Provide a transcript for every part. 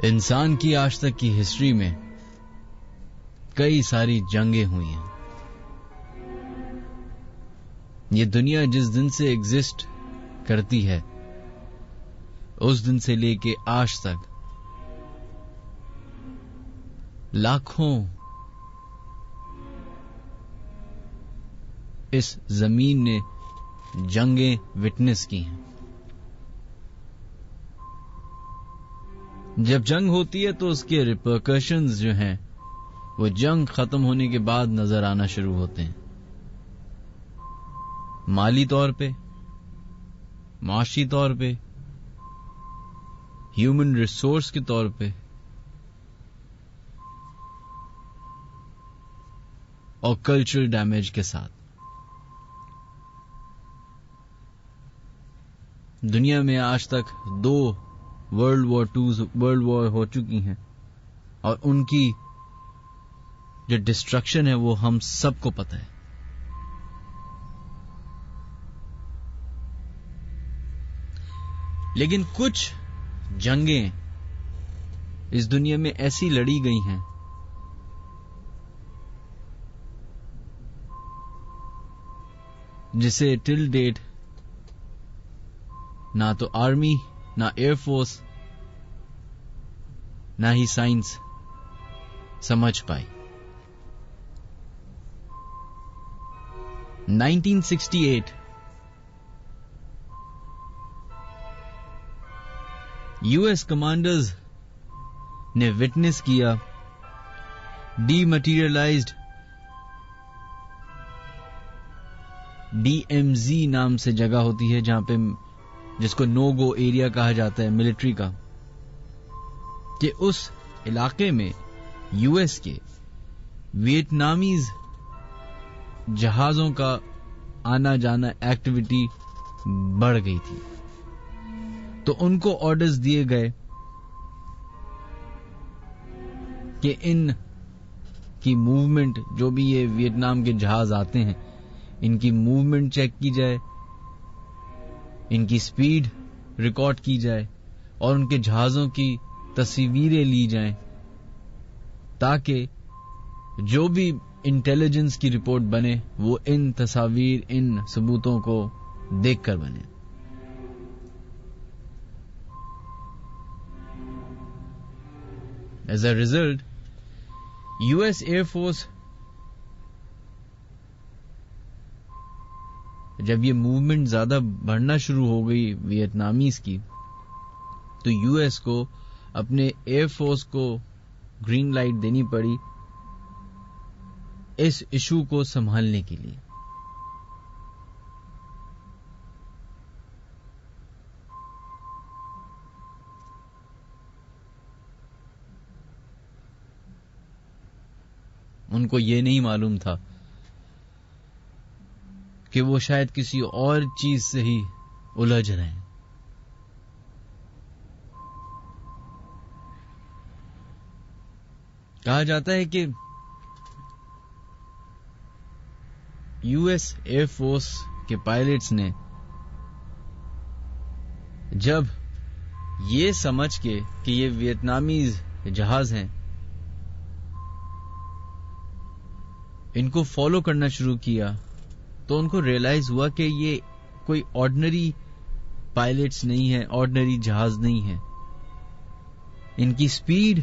انسان کی آج تک کی ہسٹری میں کئی ساری جنگیں ہوئی ہیں. یہ دنیا جس دن سے ایگزسٹ کرتی ہے اس دن سے لے کے آج تک لاکھوں اس زمین نے جنگیں وٹنس کی ہیں. جب جنگ ہوتی ہے تو اس کے ریپرکشنز جو ہیں وہ جنگ ختم ہونے کے بعد نظر آنا شروع ہوتے ہیں. مالی طور پہ، معاشی طور پہ، ہیومن ریسورس کے طور پہ، اور کلچرل ڈیمیج کے ساتھ. دنیا میں آج تک 2 ورلڈ وار ہو چکی ہیں اور ان کی جو ڈسٹرکشن ہے وہ ہم سب کو پتہ ہے. لیکن کچھ جنگیں اس دنیا میں ایسی لڑی گئی ہیں جسے ٹل ڈیٹ نہ تو آرمی، نہ ایئر فورس، نہ ہی سائنس سمجھ پائی. 1968 یو ایس کمانڈرز نے وٹنس کیا ڈی مٹیریلائزڈ DMZ نام سے جگہ ہوتی ہے جہاں پہ جس کو نو گو ایریا کہا جاتا ہے ملٹری کا، کہ اس علاقے میں یو ایس کے ویتنامیز جہازوں کا آنا جانا ایکٹیویٹی بڑھ گئی تھی. تو ان کو آرڈرز دیے گئے کہ ان کی موومنٹ، جو بھی یہ ویتنام کے جہاز آتے ہیں ان کی موومنٹ چیک کی جائے، ان کی سپیڈ ریکارڈ کی جائے اور ان کے جہازوں کی تصویریں لی جائیں تاکہ جو بھی انٹیلیجنس کی رپورٹ بنے وہ ان تصاویر، ان ثبوتوں کو دیکھ کر بنے. As a result U S air force جب یہ موومنٹ زیادہ بڑھنا شروع ہو گئی ویتنامیز کی، تو یو ایس کو اپنے ایئر فورس کو گرین لائٹ دینی پڑی اس ایشو کو سنبھالنے کے لیے. ان کو یہ نہیں معلوم تھا کہ وہ شاید کسی اور چیز سے ہی الجھ رہے ہیں. کہا جاتا ہے کہ یو ایس ایئر فورس کے پائلٹس نے جب یہ سمجھ کے کہ یہ ویتنامیز جہاز ہیں ان کو فالو کرنا شروع کیا تو ان کو ریئلائز ہوا کہ یہ کوئی آرڈنری پائلٹس نہیں ہے، آرڈنری جہاز نہیں ہے. ان کی سپیڈ،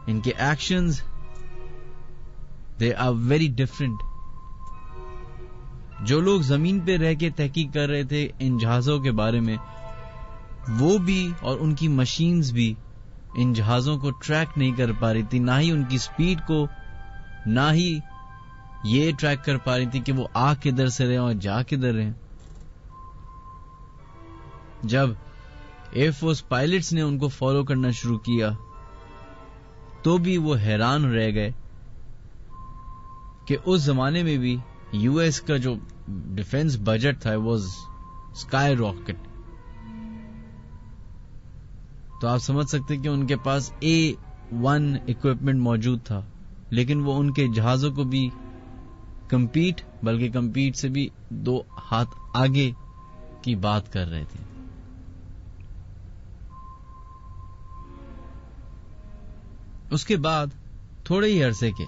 ان کے actions they are very different. جو لوگ زمین پہ رہ کے تحقیق کر رہے تھے ان جہازوں کے بارے میں، وہ بھی اور ان کی مشینز بھی ان جہازوں کو ٹریک نہیں کر پا رہی تھی، نہ ہی ان کی سپیڈ کو، نہ ہی یہ ٹریک کر پا رہی تھی کہ وہ آ کدھر سے رہے اور جا کدھر رہے. جب ایئر فورس پائلٹس نے ان کو فالو کرنا شروع کیا تو بھی وہ حیران رہ گئے کہ اس زمانے میں بھی یو ایس کا جو ڈیفنس بجٹ تھا واز اسکائی راکٹ. تو آپ سمجھ سکتے کہ ان کے پاس A1 اکوپمنٹ موجود تھا، لیکن وہ ان کے جہازوں کو بھی کمپیٹ سے بھی 2 ہاتھ آگے کی بات کر رہے تھے. اس کے بعد تھوڑے ہی عرصے کے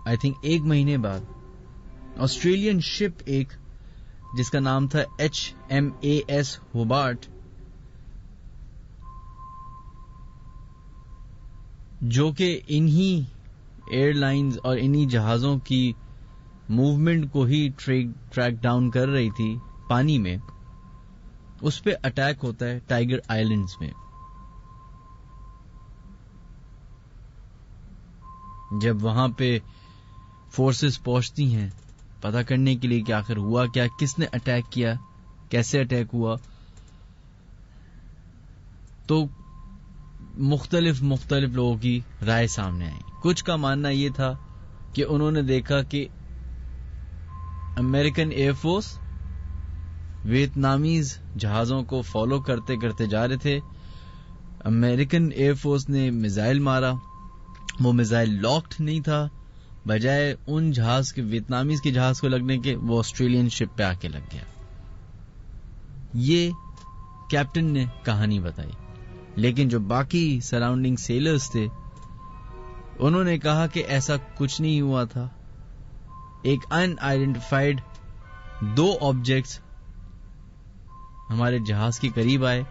آئی تھنک 1 مہینے بعد آسٹریلین شپ ایک جس کا نام تھا HMAS ہوبارٹ، جو کہ انہی ایئر لائنز اور انہی جہازوں کی موومنٹ کو ہی ٹریک ڈاؤن کر رہی تھی پانی میں، اس پہ اٹیک ہوتا ہے ٹائیگر آئلینڈز میں. جب وہاں پہ فورسز پہنچتی ہیں پتہ کرنے کے لیے کہ آخر ہوا کیا، کس نے اٹیک کیا، کیسے اٹیک ہوا، تو مختلف لوگوں کی رائے سامنے آئی. کچھ کا ماننا یہ تھا کہ انہوں نے دیکھا کہ امریکن ایئر فورس ویتنامیز جہازوں کو فالو کرتے جا رہے تھے. امریکن ایئر فورس نے میزائل مارا، وہ میزائل لاکڈ نہیں تھا، بجائے ان جہاز کے ویتنامیز کے جہاز کو لگنے کے وہ آسٹریلین شپ پہ آ کے لگ گیا. یہ کیپٹن نے کہانی بتائی، لیکن جو باقی سراؤنڈنگ سیلرز تھے انہوں نے کہا کہ ایسا کچھ نہیں ہوا تھا. ایک ان آئیڈینٹیفائڈ 2 آبجیکٹس ہمارے جہاز کے قریب آئے.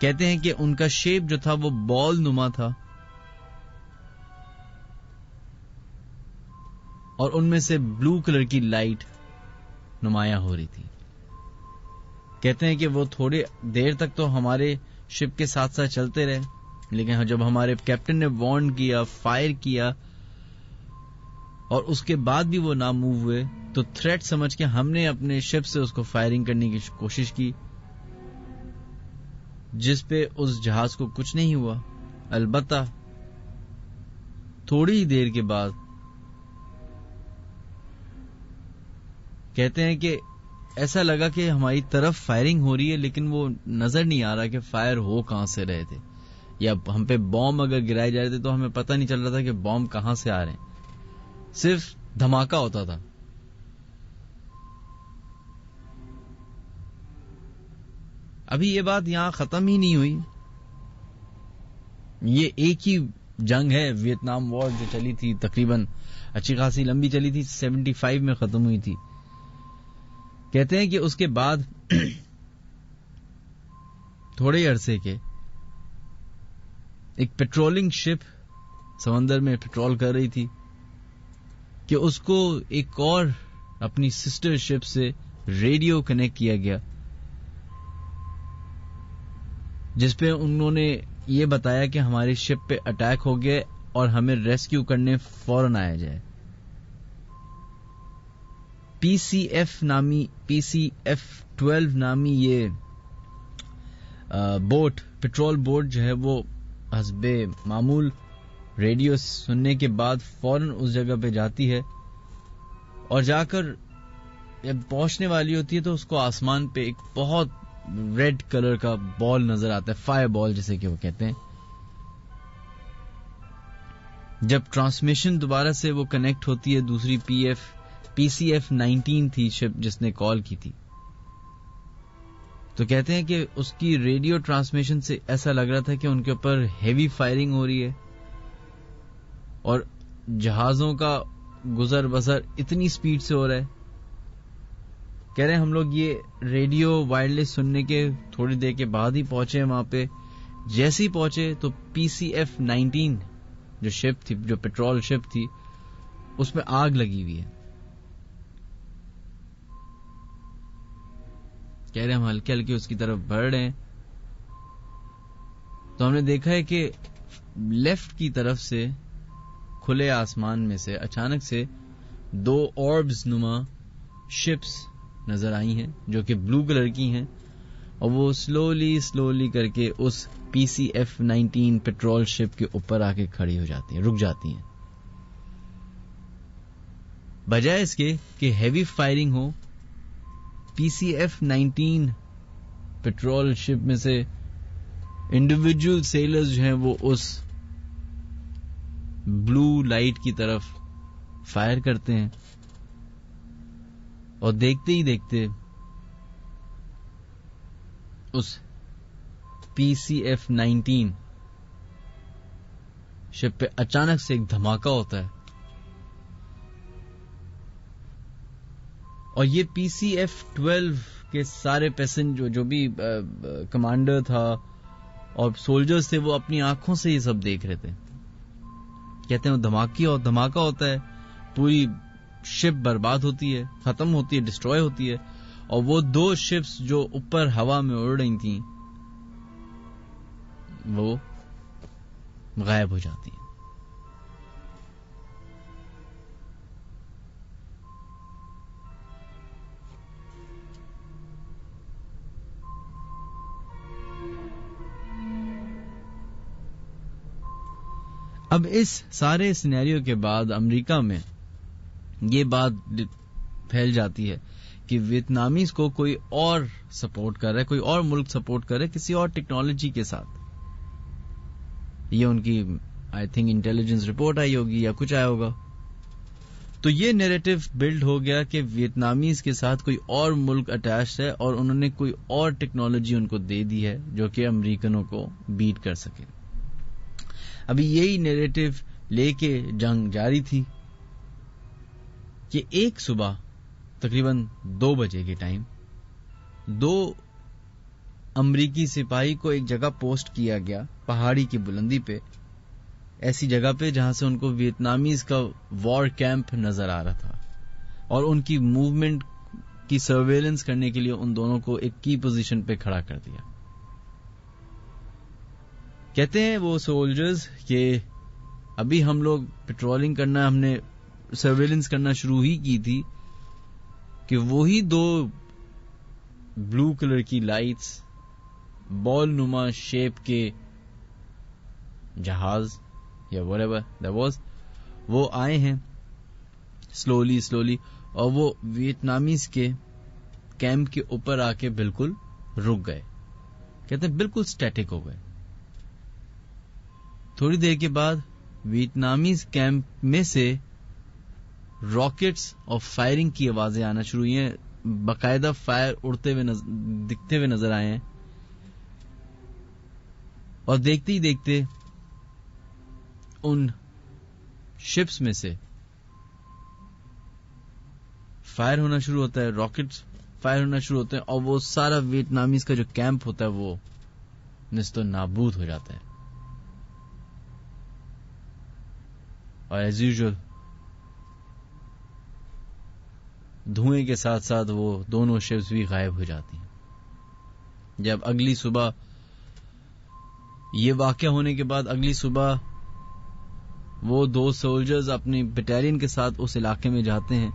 کہتے ہیں کہ ان کا شیپ جو تھا وہ بال نما تھا، اور ان میں سے بلو کلر کی لائٹ نمایاں ہو رہی تھی. کہتے ہیں کہ وہ تھوڑی دیر تک تو ہمارے شپ کے ساتھ چلتے رہے، لیکن جب ہمارے کیپٹن نے وارن کیا، فائر کیا، اور اس کے بعد بھی وہ نہ موو ہوئے، تو تھریٹ سمجھ کے ہم نے اپنے شپ سے اس کو فائرنگ کرنے کی کوشش کی، جس پہ اس جہاز کو کچھ نہیں ہوا. البتہ تھوڑی ہی دیر کے بعد کہتے ہیں کہ ایسا لگا کہ ہماری طرف فائرنگ ہو رہی ہے، لیکن وہ نظر نہیں آ رہا کہ فائر ہو کہاں سے رہے تھے، یا ہم پہ بوم اگر گرائے جا رہے تھے تو ہمیں پتہ نہیں چل رہا تھا کہ بوم کہاں سے آ رہے ہیں، صرف دھماکہ ہوتا تھا. ابھی یہ بات یہاں ختم ہی نہیں ہوئی. یہ ایک ہی جنگ ہے، ویتنام وار جو چلی تھی تقریباً اچھی خاصی لمبی چلی تھی، 75 میں ختم ہوئی تھی. کہتے ہیں کہ اس کے بعد تھوڑے عرصے کے ایک پیٹرولنگ شپ سمندر میں پیٹرول کر رہی تھی کہ اس کو ایک اور اپنی سسٹر شپ سے ریڈیو کنیکٹ کیا گیا، جس پہ انہوں نے یہ بتایا کہ ہماری شپ پہ اٹیک ہو گیا اور ہمیں ریسکیو کرنے فوراً آیا جائے. PC-F12 نامی یہ بوٹ، پیٹرول بوٹ جو ہے، وہ حسب معمول ریڈیو سننے کے بعد فوراً اس جگہ پہ جاتی ہے، اور جا کر جب پہنچنے والی ہوتی ہے تو اس کو آسمان پہ ایک بہت ریڈ کلر کا بال نظر آتا ہے، فائر بال جسے کہ وہ کہتے ہیں. جب ٹرانسمیشن دوبارہ سے وہ کنیکٹ ہوتی ہے، دوسری PC-F19 تھی شپ جس نے کال کی تھی، تو کہتے ہیں کہ اس کی ریڈیو ٹرانسمیشن سے ایسا لگ رہا تھا کہ ان کے اوپر ہیوی فائرنگ ہو رہی ہے، اور جہازوں کا گزر بسر اتنی سپیڈ سے ہو رہا ہے. کہہ رہے ہیں ہم لوگ یہ ریڈیو وائرلیس سننے کے تھوڑی دیر کے بعد ہی پہنچے وہاں پہ. جیسے ہی پہنچے تو PC-F19 جو شپ تھی، جو پیٹرول شپ تھی، اس میں آگ لگی ہوئی ہے. کہہ رہے ہم ہلکے ہلکے اس کی طرف بڑھ رہے ہیں تو ہم نے دیکھا ہے کہ لیفٹ کی طرف سے کھلے آسمان میں سے اچانک سے 2 اوربز نما شپس نظر آئی ہیں جو کہ بلو کلر کی ہیں، اور وہ سلولی کر کے اس PC-F19 پیٹرول شپ کے اوپر آ کے کھڑی ہو جاتی ہیں، رک جاتی ہیں. بجائے اس کے کہ ہیوی فائرنگ ہو، PC-F19 پیٹرول شپ میں سے انڈیویجول سیلرز جو ہیں وہ اس بلو لائٹ کی طرف فائر کرتے ہیں، اور دیکھتے ہی دیکھتے اس PCF-19 شپ پہ اچانک سے ایک دھماکہ ہوتا ہے اور یہ PCF-12 کے سارے پیسنجر جو بھی کمانڈر تھا اور سولجرز تھے وہ اپنی آنکھوں سے یہ سب دیکھ رہے تھے. کہتے ہیں وہ دھماکہ ہوتا ہے, پوری شپ برباد ہوتی ہے, ختم ہوتی ہے, ڈسٹروائے ہوتی ہے, اور وہ 2 شپس جو اوپر ہوا میں اڑ رہی تھیں وہ غائب ہو جاتی ہیں. اب اس سارے سینیریو کے بعد امریکہ میں یہ بات پھیل جاتی ہے کہ ویتنامیز کو کوئی اور سپورٹ کر رہا ہے, کوئی اور ملک سپورٹ کر رہا ہے کسی اور ٹیکنالوجی کے ساتھ. یہ ان کی آئی تھنک انٹیلیجنس رپورٹ آئی ہوگی یا کچھ آیا ہوگا. تو یہ نیریٹو بلڈ ہو گیا کہ ویتنامیز کے ساتھ کوئی اور ملک اٹیچ ہے اور انہوں نے کوئی اور ٹیکنالوجی ان کو دے دی ہے جو کہ امریکنوں کو بیٹ کر سکے. ابھی یہی نیریٹو لے کے جنگ جاری تھی کہ ایک صبح تقریباً 2 بجے کے ٹائم 2 امریکی سپاہی کو ایک جگہ پوسٹ کیا گیا پہاڑی کی بلندی پہ, ایسی جگہ پہ جہاں سے ان کو ویتنامیز کا وار کیمپ نظر آ رہا تھا, اور ان کی موومنٹ کی سرویلنس کرنے کے لیے ان دونوں کو ایک کی پوزیشن پہ کھڑا کر دیا. کہتے ہیں وہ سولجرز کہ ابھی ہم لوگ پیٹرولنگ کرنا, ہم نے سرویلنس کرنا شروع ہی کی تھی کہ وہی 2 بلو کلر کی لائٹس بال نما شیپ کے جہاز یا whatever that was وہ آئے ہیں سلولی اور وہ ویتنامیز کے کیمپ کے اوپر آ کے بالکل رک گئے. کہتے ہیں بالکل سٹیٹک ہو گئے. تھوڑی دیر کے بعد ویتنامیز کیمپ میں سے راکٹس اور فائرنگ کی آوازیں آنا شروع ہوئی ہیں, باقاعدہ فائر اڑتے ہوئے دکھتے ہوئے نظر آئے ہیں, اور دیکھتے ہی دیکھتے ان شپس میں سے فائر ہونا شروع ہوتا ہے, راکٹس فائر ہونا شروع ہوتے ہیں, اور وہ سارا ویتنامیز کا جو کیمپ ہوتا ہے وہ نیست و نابود ہو جاتا ہے. اور ایز یوزول دھوئیں کے ساتھ ساتھ وہ دونوں شپس بھی غائب ہو جاتی ہیں. جب اگلی صبح یہ واقعہ ہونے کے بعد اگلی صبح وہ 2 سولجرز اپنی بٹالین کے ساتھ اس علاقے میں جاتے ہیں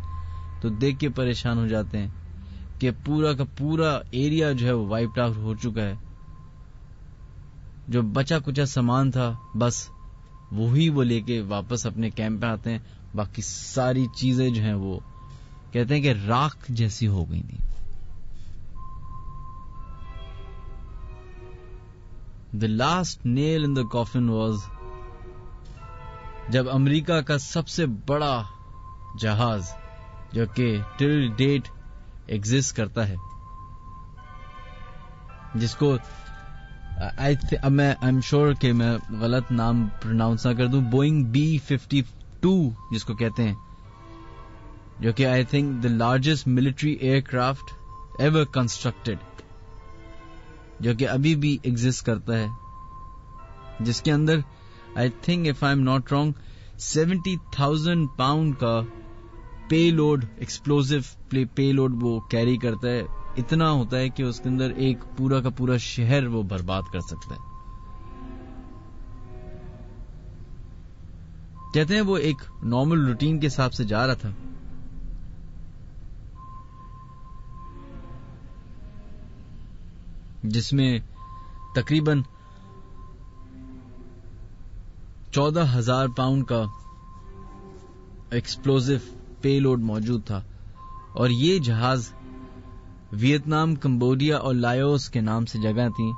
تو دیکھ کے پریشان ہو جاتے ہیں کہ پورا کا پورا ایریا جو ہے وہ وائپڈ آؤٹ ہو چکا ہے. جو بچا کچا سامان تھا بس وہی وہ لے کے واپس اپنے کیمپ پہ آتے ہیں, باقی ساری چیزیں جو ہیں وہ کہتے ہیں کہ راکھ جیسی ہو گئی تھی. The last nail in the coffin was جب امریکہ کا سب سے بڑا جہاز جو کہ ٹل ڈیٹ ایگزسٹ کرتا ہے, جس کو اب میں ایم شور کہ میں غلط نام پروناؤنس نہ کر دوں, بوئنگ B-52 جس کو کہتے ہیں, جو کہ I think the largest military aircraft ever constructed, جو کہ ابھی بھی ایگزسٹ کرتا ہے, جس کے اندر I think if I am not wrong 70,000 pound کا payload, explosive payload وہ کیری کرتا ہے. اتنا ہوتا ہے کہ اس کے اندر ایک پورا کا پورا شہر وہ برباد کر سکتا ہے. کہتے ہیں وہ ایک نارمل روٹین کے حساب سے جا رہا تھا, جس میں تقریباً 14,000 پاؤنڈ کا ایکسپلوزو پے لوڈ موجود تھا, اور یہ جہاز ویتنام, کمبوڈیا اور لائیوس کے نام سے جگہ تھیں,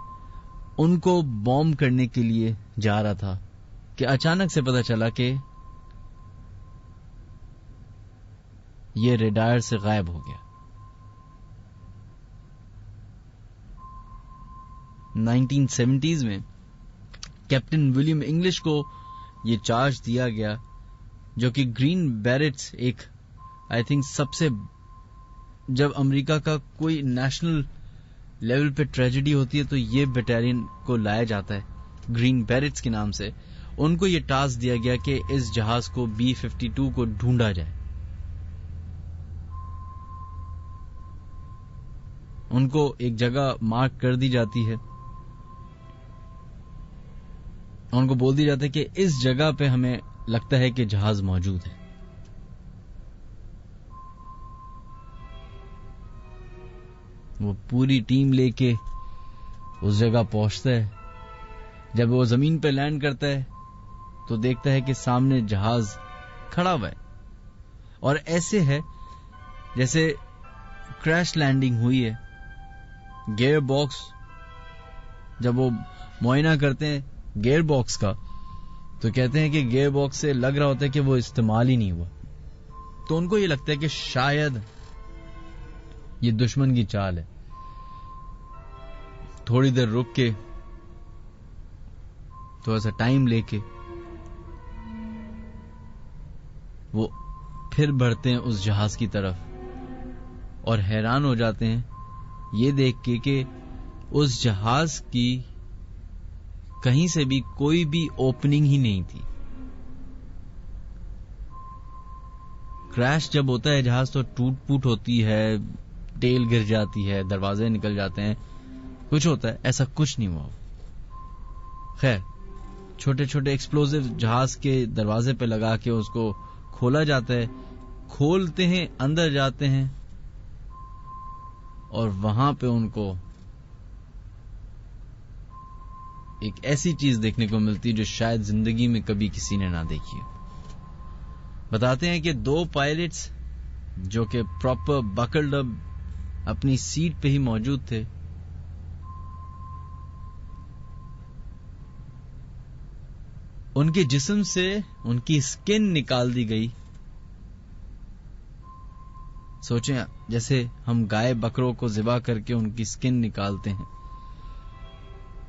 ان کو بوم کرنے کے لیے جا رہا تھا کہ اچانک سے پتہ چلا کہ یہ ریڈار سے غائب ہو گیا. 1970s میں کیپٹن ولیم انگلش کو یہ چارج دیا گیا, جو کہ گرین بیرٹس ایک آئی تھنک سب سے, جب امریکہ کا کوئی نیشنل لیول پہ ٹریجڈی ہوتی ہے تو یہ بٹالین کو لایا جاتا ہے گرین بیرٹس کے نام سے. ان کو یہ ٹاسک دیا گیا کہ اس جہاز کو B-52 کو ڈھونڈا جائے. ان کو ایک جگہ مارک کر دی جاتی ہے, ان کو بول دیا جاتا ہے کہ اس جگہ پہ ہمیں لگتا ہے کہ جہاز موجود ہے. وہ پوری ٹیم لے کے اس جگہ پہنچتا ہے. جب وہ زمین پہ لینڈ کرتا ہے تو دیکھتا ہے کہ سامنے جہاز کھڑا ہوا ہے, اور ایسے ہے جیسے کریش لینڈنگ ہوئی ہے. گیئر باکس, جب وہ معائنہ کرتے ہیں گیئر باکس کا تو کہتے ہیں کہ گیئر باکس سے لگ رہا ہوتا ہے کہ وہ استعمال ہی نہیں ہوا. تو ان کو یہ لگتا ہے کہ شاید یہ دشمن کی چال ہے. تھوڑی دیر رک کے, تھوڑا سا ٹائم لے کے وہ پھر بڑھتے ہیں اس جہاز کی طرف, اور حیران ہو جاتے ہیں یہ دیکھ کے کہ اس جہاز کی کہیں سے بھی کوئی بھی اوپننگ ہی نہیں تھی. کریش جب ہوتا ہے جہاز تو ٹوٹ پوٹ ہوتی ہے, ٹیل گر جاتی ہے, دروازے نکل جاتے ہیں, کچھ ہوتا ہے, ایسا کچھ نہیں ہوا. خیر, چھوٹے چھوٹے ایکسپلوزیو جہاز کے دروازے پہ لگا کے اس کو کھولا جاتا ہے. کھولتے ہیں, اندر جاتے ہیں, اور وہاں پہ ان کو ایک ایسی چیز دیکھنے کو ملتی جو شاید زندگی میں کبھی کسی نے نہ دیکھی. بتاتے ہیں کہ 2 پائلٹس جو کہ پراپر بکلڈ اپ اپنی سیٹ پہ ہی موجود تھے, ان کے جسم سے ان کی سکن نکال دی گئی. سوچیں جیسے ہم گائے بکروں کو ذبح کر کے ان کی سکن نکالتے ہیں,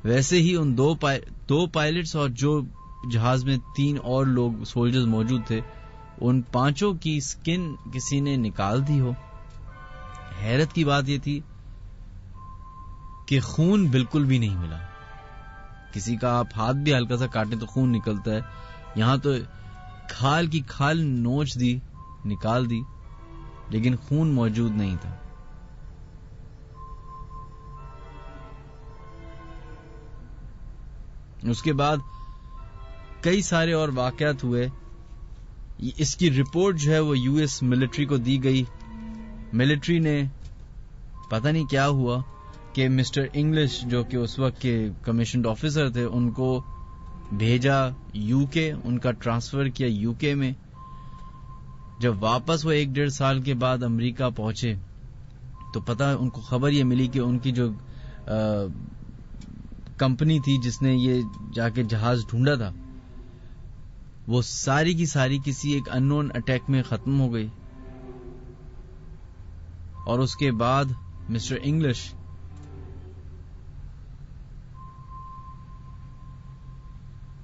ویسے ہی ان 2 پائلٹس اور جو جہاز میں 3 اور لوگ سولجرز موجود تھے, ان 5 کی سکن کسی نے نکال دی ہو. حیرت کی بات یہ تھی کہ خون بالکل بھی نہیں ملا. کسی کا آپ ہاتھ بھی ہلکا سا کاٹیں تو خون نکلتا ہے, یہاں تو کھال کی کھال نوچ دی, نکال دی, لیکن خون موجود نہیں تھا. اس کے بعد کئی سارے اور واقعات ہوئے. اس کی رپورٹ جو ہے وہ US ملٹری کو دی گئی. ملٹری نے پتہ نہیں کیا ہوا کہ مسٹر انگلش جو کہ اس وقت کے کمیشنڈ آفیسر تھے, ان کو بھیجا UK, ان کا ٹرانسفر کیا UK میں. جب واپس وہ 1-1.5 سال کے بعد امریکہ پہنچے تو پتہ ان کو خبر یہ ملی کہ ان کی جو کمپنی تھی جس نے یہ جا کے جہاز ڈھونڈا تھا, وہ ساری کی ساری کسی ایک ان نون اٹیک میں ختم ہو گئی. اور اس کے بعد مسٹر انگلش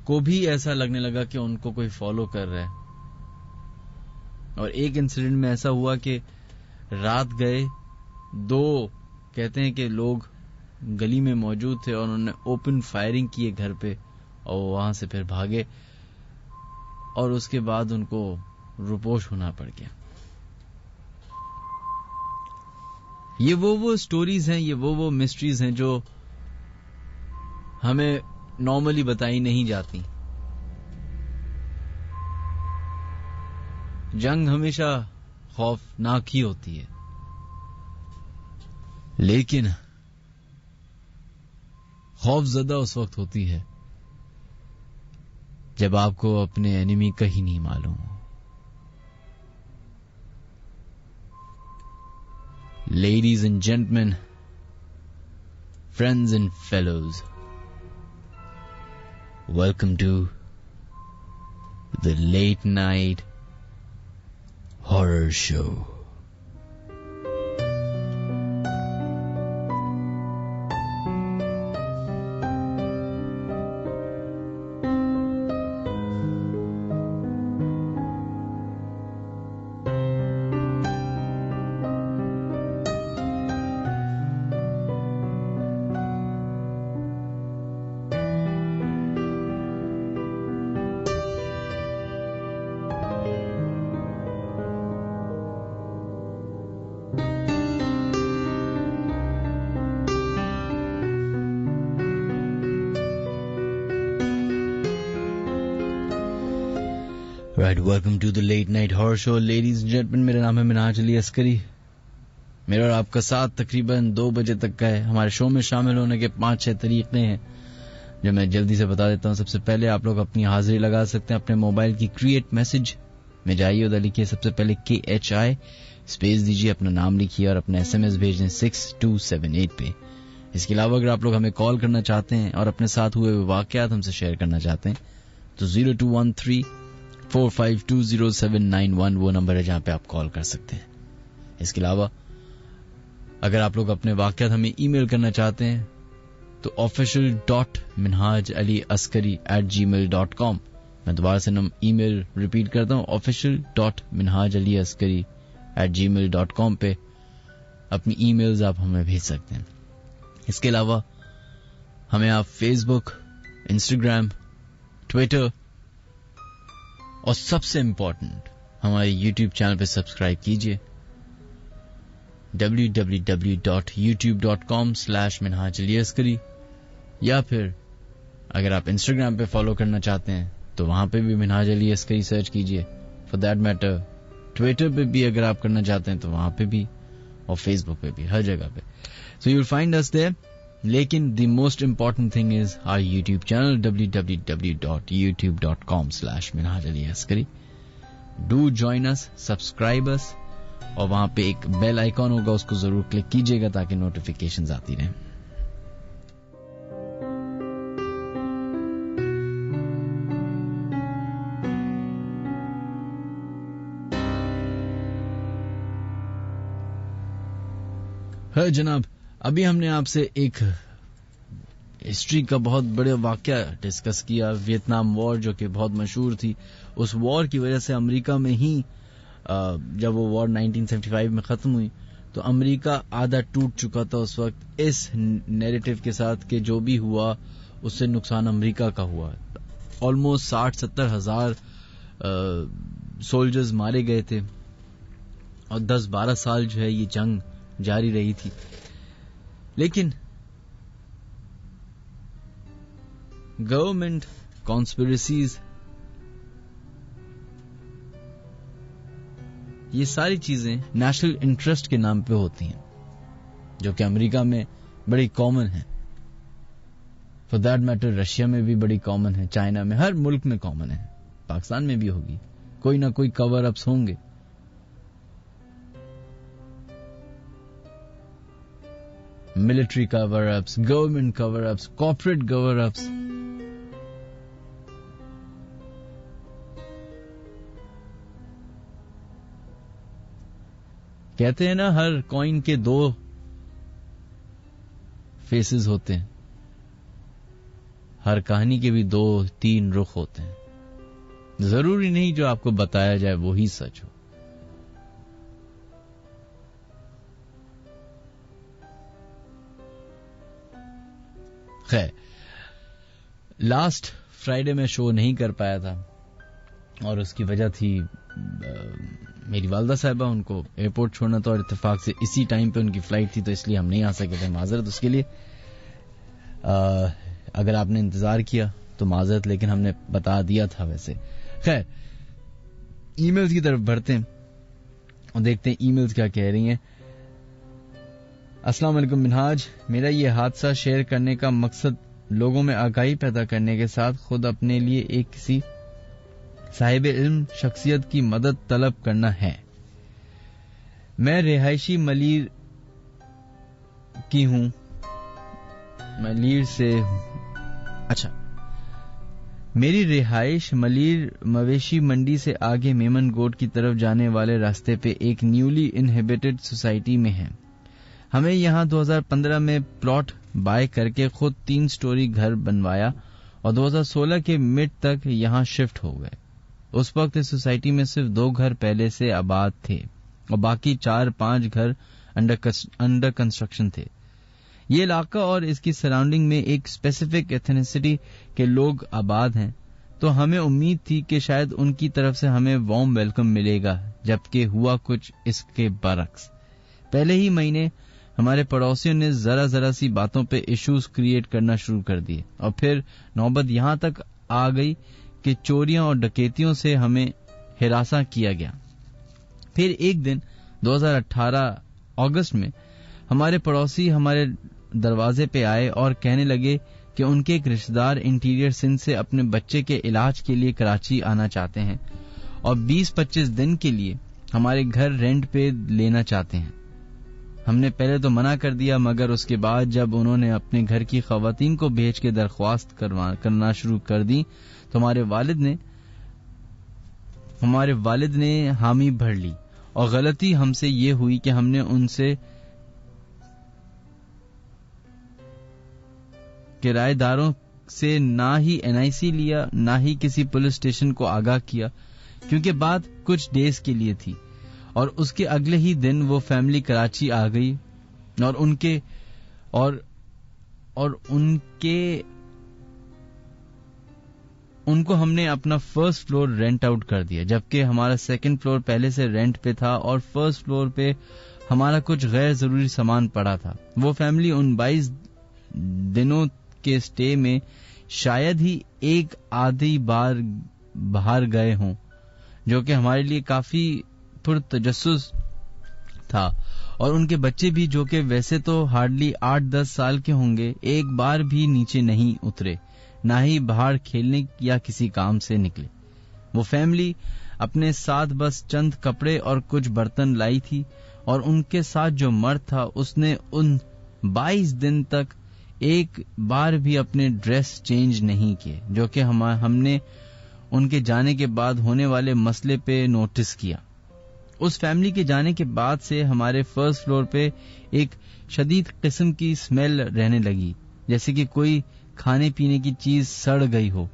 کو بھی ایسا لگنے لگا کہ ان کو کوئی فالو کر رہا ہے. اور ایک انسیڈنٹ میں ایسا ہوا کہ رات گئے, 2 کہتے ہیں کہ لوگ گلی میں موجود تھے اور انہوں نے اوپن فائرنگ کی گھر پہ, اور وہاں سے پھر بھاگے, اور اس کے بعد ان کو روپوش ہونا پڑ گیا. یہ وہ سٹوریز ہیں, یہ وہ مسٹریز ہیں جو ہمیں نارملی بتائی نہیں جاتی. جنگ ہمیشہ خوفناک ہی ہوتی ہے, لیکن خوف زدہ اس وقت ہوتی ہے جب آپ کو اپنے اینیمی کا ہی نہیں معلوم. Ladies and gentlemen, friends and fellows, welcome to the Late Night Horror Show. Right, welcome to the late night horror show, ladies and gentlemen. میرا نام ہے منہاج علی عسکری. میرا اور آپ کا ساتھ تقریباً 2 بجے تک کا ہے. ہمارے شو میں شامل ہونے کے 5-6 طریقے ہیں جو میں جلدی سے بتا دیتا ہوں. سب سے پہلے آپ لوگ اپنی حاضری لگا سکتے ہیں اپنے موبائل کی کریٹ میسج میں جائیے, ادھر لکھیے سب سے پہلے KHI اسپیس دیجیے, اپنا نام لکھیے اور اپنا SMS بھیج دیں 6278 پہ. اس کے علاوہ اگر آپ لوگ ہمیں کال کرنا چاہتے ہیں اور اپنے ساتھ ہوئے واقعات ہم سے شیئر کرنا چاہتے ہیں تو 0213-4520791 وہ نمبر ہے جہاں پہ آپ کال کر سکتے ہیں. اس کے علاوہ اگر آپ لوگ اپنے واقعات ہمیں ای میل کرنا چاہتے ہیں تو official.minhajaliaskari@gmail.com. میں دوبارہ سے ای میل ریپیٹ کرتا ہوں, official.minhajaliaskari@gmail.com پہ اپنی ای میلز آپ ہمیں بھیج سکتے ہیں. اس کے علاوہ ہمیں آپ فیس بک, انسٹاگرام, ٹویٹر اور سب سے امپورٹنٹ ہمارے یوٹیوب چینل پہ سبسکرائب کیجئے www.youtube.com/minhajaliaskari, یا پھر اگر آپ انسٹاگرام پہ فالو کرنا چاہتے ہیں تو وہاں پہ بھی منہاج علی عسکری سرچ کیجئے. فار دیٹ میٹر ٹویٹر پہ بھی اگر آپ کرنا چاہتے ہیں تو وہاں پہ بھی, اور فیس بک پہ بھی, ہر جگہ پہ. So you will find us there. لیکن the most important thing is our YouTube channel www.youtube.com/minhajaliaskari. Do join us, subscribe us, اور وہاں پہ ایک بیل آئیکن ہوگا, اس کو ضرور کلک کیجئے گا تاکہ نوٹیفیکیشنز آتی رہیں. ہاں جناب, ابھی ہم نے آپ سے ایک ہسٹری کا بہت بڑے واقعہ ڈسکس کیا, ویتنام وار, جو کہ بہت مشہور تھی. اس وار کی وجہ سے امریکہ میں ہی جب وہ وار 1975 میں ختم ہوئی تو امریکہ آدھا ٹوٹ چکا تھا اس وقت, اس نیریٹو کے ساتھ کہ جو بھی ہوا اس سے نقصان امریکہ کا ہوا. آلموسٹ 60-70 ہزار سولجرز مارے گئے تھے اور 10-12 سال جو ہے یہ جنگ جاری رہی تھی. لیکن گورنمنٹ کانسپریسیز, یہ ساری چیزیں نیشنل انٹرسٹ کے نام پہ ہوتی ہیں جو کہ امریکہ میں بڑی کامن ہیں. فار دیٹ میٹر رشیا میں بھی بڑی کامن ہے, چائنا میں, ہر ملک میں کامن ہے, پاکستان میں بھی ہوگی. کوئی نہ کوئی کور اپس ہوں گے. ملٹری کور اپس, گورنمنٹ کور اپس, کارپوریٹ کور اپس. کہتے ہیں نا ہر کوئن کے 2 فیسز ہوتے ہیں, ہر کہانی کے بھی 2-3 رخ ہوتے ہیں. ضروری نہیں جو آپ کو بتایا جائے وہی سچ ہو. خیر, لاسٹ فرائیڈے میں شو نہیں کر پایا تھا اور اس کی وجہ تھی میری والدہ صاحبہ, ان کو ایئرپورٹ چھوڑنا تھا اور اتفاق سے اسی ٹائم پہ ان کی فلائٹ تھی, تو اس لیے ہم نہیں آ سکے تھے. معذرت اس کے لیے. اگر آپ نے انتظار کیا تو معذرت, لیکن ہم نے بتا دیا تھا ویسے. خیر, ای میلز کی طرف بڑھتے ہیں اور دیکھتے ہیں ای میلز کیا کہہ رہی ہیں. السلام علیکم منہاج, میرا یہ حادثہ شیئر کرنے کا مقصد لوگوں میں آگاہی پیدا کرنے کے ساتھ خود اپنے لیے ایک کسی صاحب علم شخصیت کی مدد طلب کرنا ہے. میں رہائشی ملیر کی ہوں, ملیر سے اچھا میری رہائش ملیر مویشی منڈی سے آگے میمن گوٹ کی طرف جانے والے راستے پہ ایک نیولی انہیبیٹڈ سوسائٹی میں ہے. ہمیں یہاں 2015 میں پلاٹ بائی کر کے خود 3 سٹوری گھر بنوایا اور 2016 کے مڈ تک یہاں شفٹ ہو گئے. اس وقت اس سوسائٹی میں صرف 2 گھر پہلے سے آباد تھے اور باقی 4-5 گھر انڈر کنسٹرکشن تھے. یہ علاقہ اور اس کی سراؤنڈنگ میں ایک اسپیسیفک ایتھنیسٹی کے لوگ آباد ہیں, تو ہمیں امید تھی کہ شاید ان کی طرف سے ہمیں وارم ویلکم ملے گا, جبکہ ہوا کچھ اس کے برعکس. پہلے ہی مہینے ہمارے پڑوسیوں نے ذرا سی باتوں پہ ایشوز کریٹ کرنا شروع کر دیے اور پھر نوبت یہاں تک آ گئی کہ چوریاں اور ڈکیتیوں سے ہمیں ہراساں کیا گیا. پھر ایک دن 2018 اگست میں ہمارے پڑوسی ہمارے دروازے پہ آئے اور کہنے لگے کہ ان کے ایک رشتہ دار انٹیریئر سندھ سے اپنے بچے کے علاج کے لیے کراچی آنا چاہتے ہیں اور 20-25 دن کے لیے ہمارے گھر رینٹ پہ لینا چاہتے ہیں. ہم نے پہلے تو منع کر دیا، مگر اس کے بعد جب انہوں نے اپنے گھر کی خواتین کو بھیج کے درخواست کرنا شروع کر دی تو ہمارے والد نے حامی بھر لی. اور غلطی ہم سے یہ ہوئی کہ ہم نے ان سے کرایہ داروں سے نہ ہی NIC لیا، نہ ہی کسی پولیس اسٹیشن کو آگاہ کیا، کیونکہ بات کچھ ڈیز کے لیے تھی. اور اس کے اگلے ہی دن وہ فیملی کراچی آ گئی اور ان کو ہم نے اپنا فرسٹ فلور رینٹ آؤٹ کر دیا، جبکہ ہمارا سیکنڈ فلور پہلے سے رینٹ پہ تھا اور فرسٹ فلور پہ ہمارا کچھ غیر ضروری سامان پڑا تھا. وہ فیملی ان 22 دنوں کے سٹے میں شاید ہی ایک آدھی بار باہر گئے ہوں، جو کہ ہمارے لیے کافی پرتجسس تھا. اور ان کے بچے بھی، جو کہ ویسے تو ہارڈلی 8-10 سال کے ہوں گے، ایک بار بھی نیچے نہیں اترے، نہ ہی باہر کھیلنے یا کسی کام سے نکلے. وہ فیملی اپنے ساتھ بس چند کپڑے اور کچھ برتن لائی تھی، اور ان کے ساتھ جو مرد تھا اس نے ان 22 دن تک ایک بار بھی اپنے ڈریس چینج نہیں کیے، جو کہ ہم نے ان کے جانے کے بعد ہونے والے مسئلے پہ نوٹس کیا. اس فیملی کے جانے کے بعد سے ہمارے فرسٹ فلور پہ ایک شدید قسم کی سمیل رہنے لگی، جیسے کہ کوئی کھانے پینے کی چیز سڑ گئی ہو،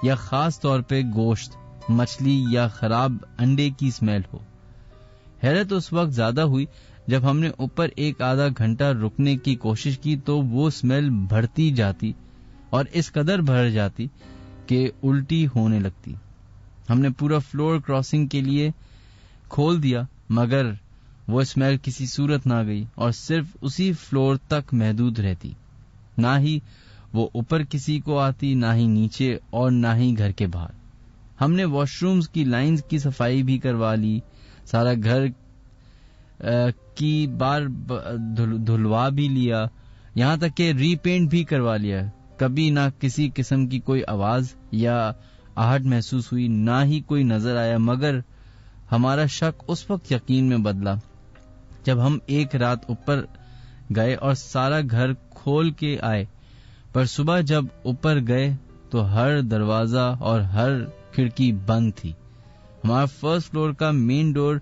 یا خاص طور پہ گوشت، مچھلی یا خراب انڈے کی سمیل ہو. حیرت اس وقت زیادہ ہوئی جب ہم نے اوپر ایک آدھا گھنٹہ رکنے کی کوشش کی تو وہ سمیل بڑھتی جاتی اور اس قدر بڑھ جاتی کہ الٹی ہونے لگتی. ہم نے پورا فلور کراسنگ کے لیے کھول دیا، مگر وہ اسمیل کسی صورت نہ گئی اور صرف اسی فلور تک محدود رہتی. نہ ہی وہ اوپر کسی کو آتی، نہ ہی نیچے، اور نہ ہی گھر کے باہر. ہم نے واش رومز کی لائنز کی صفائی بھی کروا لی، سارا گھر کی بار دھلوا بھی لیا، یہاں تک کہ ری پینٹ بھی کروا لیا. کبھی نہ کسی قسم کی کوئی آواز یا آہٹ محسوس ہوئی، نہ ہی کوئی نظر آیا. مگر ہمارا شک اس وقت یقین میں بدلا جب ہم ایک رات اوپر گئے اور سارا گھر کھول کے آئے، پر صبح جب اوپر گئے تو ہر دروازہ اور ہر کھڑکی بند تھی. ہمارا فرسٹ فلور کا مین ڈور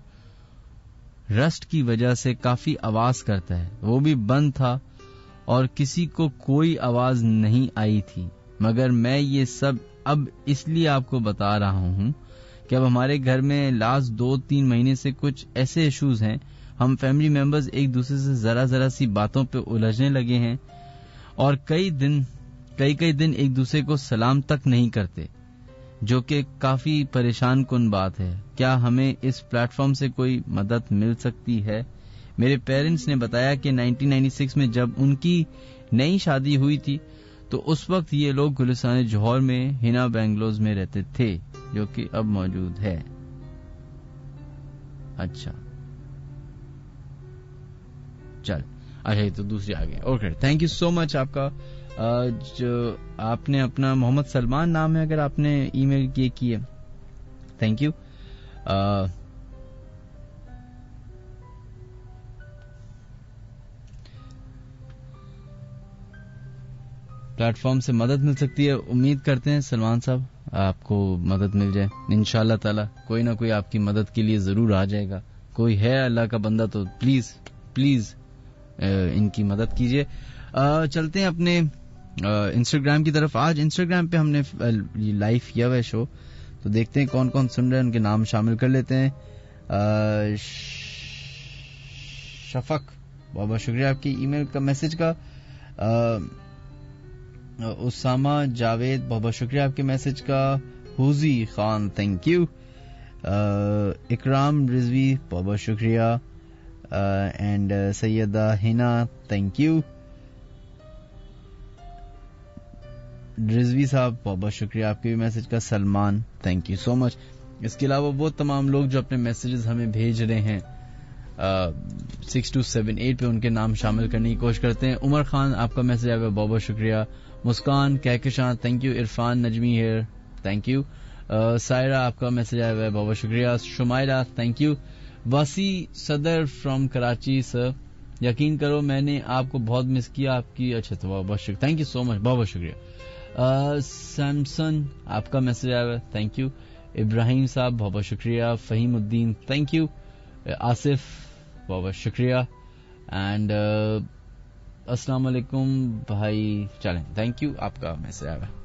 رسٹ کی وجہ سے کافی آواز کرتا ہے، وہ بھی بند تھا اور کسی کو کوئی آواز نہیں آئی تھی. مگر میں یہ سب اب اس لیے آپ کو بتا رہا ہوں کہ اب ہمارے گھر میں لاسٹ 2-3 مہینے سے کچھ ایسے ایشوز ہیں. ہم فیملی ممبرز ایک دوسرے سے ذرا سی باتوں پہ الجھنے لگے ہیں اور کئی دن ایک دوسرے کو سلام تک نہیں کرتے، جو کہ کافی پریشان کن بات ہے. کیا ہمیں اس پلیٹ فارم سے کوئی مدد مل سکتی ہے؟ میرے پیرنٹس نے بتایا کہ 1996 میں جب ان کی نئی شادی ہوئی تھی تو اس وقت یہ لوگ گلستان جوہر میں ہنا بنگلوز میں رہتے تھے، جو کہ اب موجود ہے. اچھا یہ تو دوسری آگے. اوکے، تھینک یو سو مچ آپ کا. جو آپ نے اپنا محمد سلمان نام ہے، اگر آپ نے ای میل کی ہے، تھینک یو. پلیٹ فارم سے مدد مل سکتی ہے، امید کرتے ہیں سلمان صاحب آپ کو مدد مل جائے انشاءاللہ تعالی. کوئی نہ کوئی آپ کی مدد کے لیے ضرور آ جائے گا. کوئی ہے اللہ کا بندہ تو پلیز ان کی مدد کیجیے. چلتے ہیں اپنے انسٹاگرام کی طرف. آج انسٹاگرام پہ ہم نے لائیو کیا ہوا ہے شو، تو دیکھتے ہیں کون کون سن رہے ہیں، ان کے نام شامل کر لیتے ہیں. شفق، بہت بہت شکریہ آپ کی ای میل کا میسج کا. اسامہ جاوید، بہت بہت شکریہ آپ کے میسج کا. حوزی خان، تھینک یو. اکرام رضوی، بہت بہت شکریہ. اینڈ سیدہ ہنا، تھینک یو. رضوی صاحب، بہت بہت شکریہ آپ کے میسج کا. سلمان، تھینک یو سو مچ. اس کے علاوہ وہ تمام لوگ جو اپنے میسیجز ہمیں بھیج رہے ہیں 6278 پہ ان کے نام شامل کرنے کی کوشش کرتے ہیں. عمر خان آپ کا میسج آیا ہوا, بہت بہت شکریہ. Muskan Kehkashan thank you. Irfan Najmi here thank you. Saira آپ کا میسج آیا ہوا ہے, بہت بہت شکریہ. Shumaira thank you. Wasi Sadar from Karachi سر, یقین کرو میں نے آپ کو بہت مس کیا. آپ کی اچھا تو بہت بہت شکریہ, تھینک یو سو مچ, بہت بہت شکریہ. سیمسن آپ کا میسج آیا ہوا ہے, تھینک یو. ابراہیم صاحب بہت بہت شکریہ. فہیم الدین تھینک یو. آصف بہت بہت شکریہ. اینڈ السلام علیکم بھائی. چلیں تھینک یو, آپ کا میسج آیا ہوا ہے.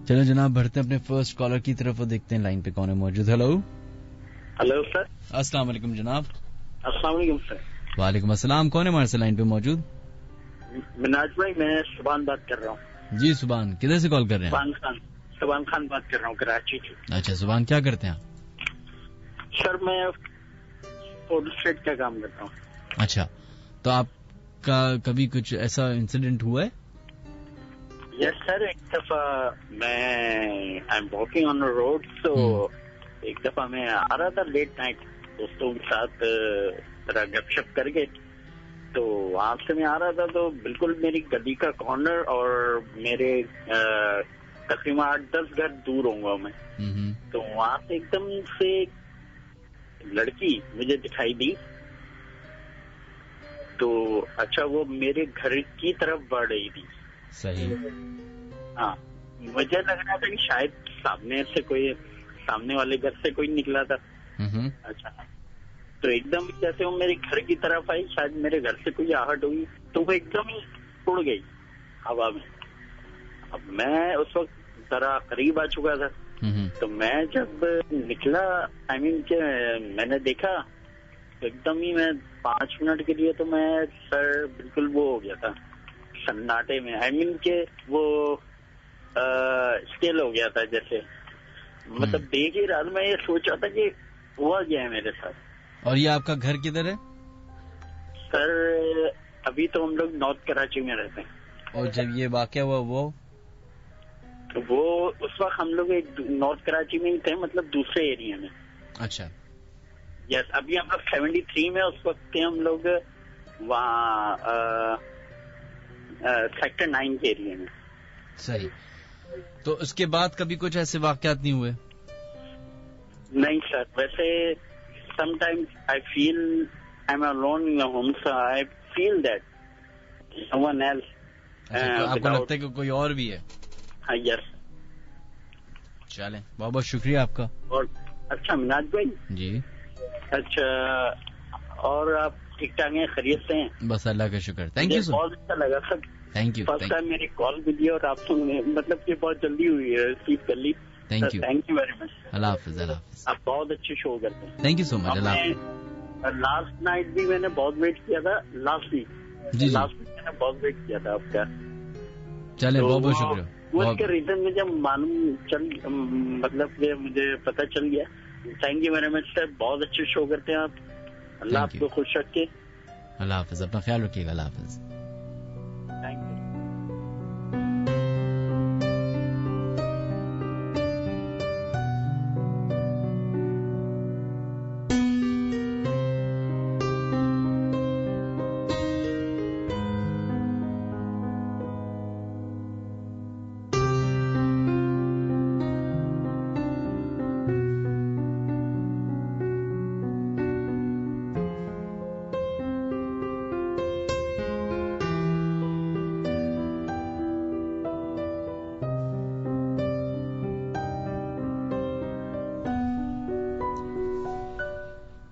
چلو جناب بڑھتے ہیں اپنے فرسٹ کالر کی طرف, وہ دیکھتے ہیں لائن پہ کون ہے موجود. Hello hello sir. السلام علیکم جناب. السلام علیکم سر. وعلیکم السلام. کون ہے ہمارے سے لائن پہ موجود؟ مناج بھائی, میں سبحان بات کر رہا ہوں. جی سبحان, کدھر سے کال کر رہے ہیں؟ سبحان خان بات کر رہا ہوں کراچی سے. اچھا سبحان, کیا کرتے ہیں آپ؟ سر میں فوٹو اسٹیٹ کا کام کرتا ہوں. اچھا, تو آپ کا کبھی کچھ ایسا انسیڈنٹ ہوا ہے؟ یس سر, ایک دفعہ میں I am walking on road, تو ایک دفعہ میں آ رہا تھا لیٹ نائٹ دوستوں کے ساتھ ذرا گپ شپ کر کے, تو وہاں سے میں آ رہا تھا تو بالکل میری گلی کا کارنر اور میرے تقریباً 8-10 گھر دور ہوں گا میں, تو وہاں سے ایک دم سے لڑکی مجھے دکھائی دی. تو اچھا وہ میرے گھر کی طرف بڑھ رہی تھی. صحیح. ہاں, مجھے لگ رہا تھا کہ شاید سامنے والے گھر سے کوئی نکلا تھا. اچھا, تو ایک دم جیسے وہ میرے گھر کی طرف آئی, شاید میرے گھر سے کوئی آہٹ ہوئی, تو وہ ایک دم اڑ گئی ہوا میں. اب میں اس وقت ذرا قریب آ چکا تھا, تو میں جب نکلا آئی مین کہ میں نے دیکھا تو ایک دم ہی میں 5 منٹ کے لیے تو میں سر بالکل وہ ہو گیا تھا سناٹے میں. آئی مین کہ وہ اسکیل ہو گیا تھا, جیسے مطلب دیکھ ہی رات میں یہ سوچ رہا تھا کہ ہوا گیا ہے میرے ساتھ. اور یہ آپ کا گھر کدھر ہے؟ سر ابھی تو ہم لوگ نارتھ کراچی میں رہتے ہیں. اور جب یہ واقعہ ہوا وہ اس وقت ہم لوگ ایک نارتھ کراچی میں ہی تھے, مطلب دوسرے ایریا میں. اچھا. یس, ابھی ہم لوگ 73 میں اس وقت تھے ہم لوگ وہاں سیکٹر 9 کے ایریا میں. صحیح. تو اس کے بعد کبھی کچھ ایسے واقعات نہیں ہوئے؟ نہیں سر, ویسے sometimes I feel I am alone in home, so I feel that someone else. آپ کو لگتا ہے کہ کوئی اور بھی ہے؟ ہاں یس. چلیں, بہت بہت شکریہ آپ کا. اور اچھا مناج بھائی. جی. اچھا, اور آپ ٹھیک ٹھاک ہیں, خیریت سے ہیں؟ بس اللہ کا شکر. Thank you sir. بہت اچھا لگا sir. Thank you. First time میری کال بھی دی اور آپ سے مطلب کہ بہت جلدی ہوئی ہے, ریسیو کر لی. Thank you. Thank you very much. Allah حافظ. اللہ حافظ. آپ بہت اچھے شو کرتے ہیں. تھینک یو سو مچ. اللہ حافظ. لاسٹ نائٹ بھی میں نے بہت ویٹ کیا تھا, لاسٹ ویک جی میں نے بہت ویٹ کیا تھا آپ کا. چلیں, بہت بہت شکریہ. وہ اس کا ریزن مجھے معلوم مطلب کہ مجھے پتہ چل گیا. تھینک یو ویری مچ سر, بہت اچھے شو کرتے ہیں آپ. اللہ آپ کو خوش رکھے. اللہ حافظ. اپنا خیال رکھیے گا. اللہ حافظ. Thank you.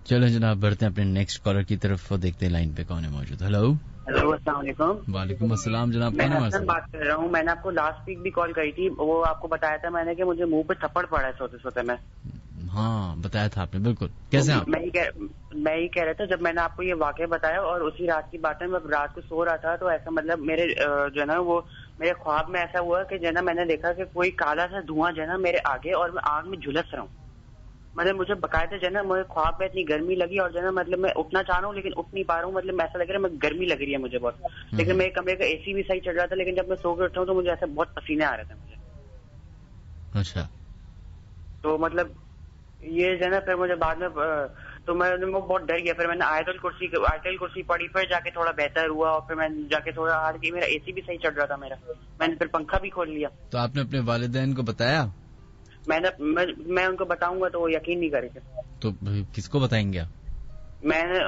چلو جناب بڑھتے ہیں اپنے نیکسٹ کالر کی طرف اور دیکھتے ہیں لائن پہ کون ہے موجود. ہیلو. ہیلو السلام علیکم. وعلیکم السلام جناب. میں حسن بات کر رہا ہوں. میں نے آپ کو لاسٹ ویک بھی کال کری تھی, وہ آپ کو بتایا تھا میں نے کہ مجھے منہ پہ تھپڑ پڑا ہے سوتے سوتے میں. ہاں بتایا تھا آپ نے, بالکل. کیسے آپ؟ میں یہ کہہ رہا تھا, جب میں نے آپ کو یہ واقعہ بتایا اور اسی رات کی بات ہے, میں رات کو سو رہا تھا تو ایسا مطلب میرے جو ہے نا وہ میرے خواب میں ایسا ہوا کہ جو ہے نا میں نے دیکھا کہ کوئی کالا سا دھواں جو ہے نا میرے آگے اور میں آگ میں جھلس رہا ہوں. مطلب مجھے باقاعدہ جو ہے نا مجھے خواب میں اتنی گرمی لگی اور جو ہے نا مطلب میں اٹھنا چاہ رہا ہوں لیکن اٹھ نہیں پا رہا ہوں. مطلب ایسا لگ رہا ہے میں گرمی لگ رہی ہے مجھے بہت, لیکن میرے کمرے کا اے سی بھی صحیح چل رہا تھا, لیکن جب میں سو کے اٹھا ہوں تو مجھے ایسا بہت پسینے آ رہے تھے مجھے. اچھا. تو مطلب یہ جو ہے نا پھر مجھے بعد میں تو میں بہت ڈر گیا. پھر میں نے آیت الکرسی پڑھی, پھر جا کے تھوڑا بہتر ہوا اور پھر میں جا کے تھوڑا آج کی میرا اے سی بھی صحیح چل رہا تھا میرا, میں نے پھر پنکھا بھی کھول لیا. تو آپ نے اپنے والدین کو بتایا؟ میں ان کو بتاؤں گا تو وہ یقین نہیں کرے گا. تو کس کو بتائیں گے آپ؟ میں نے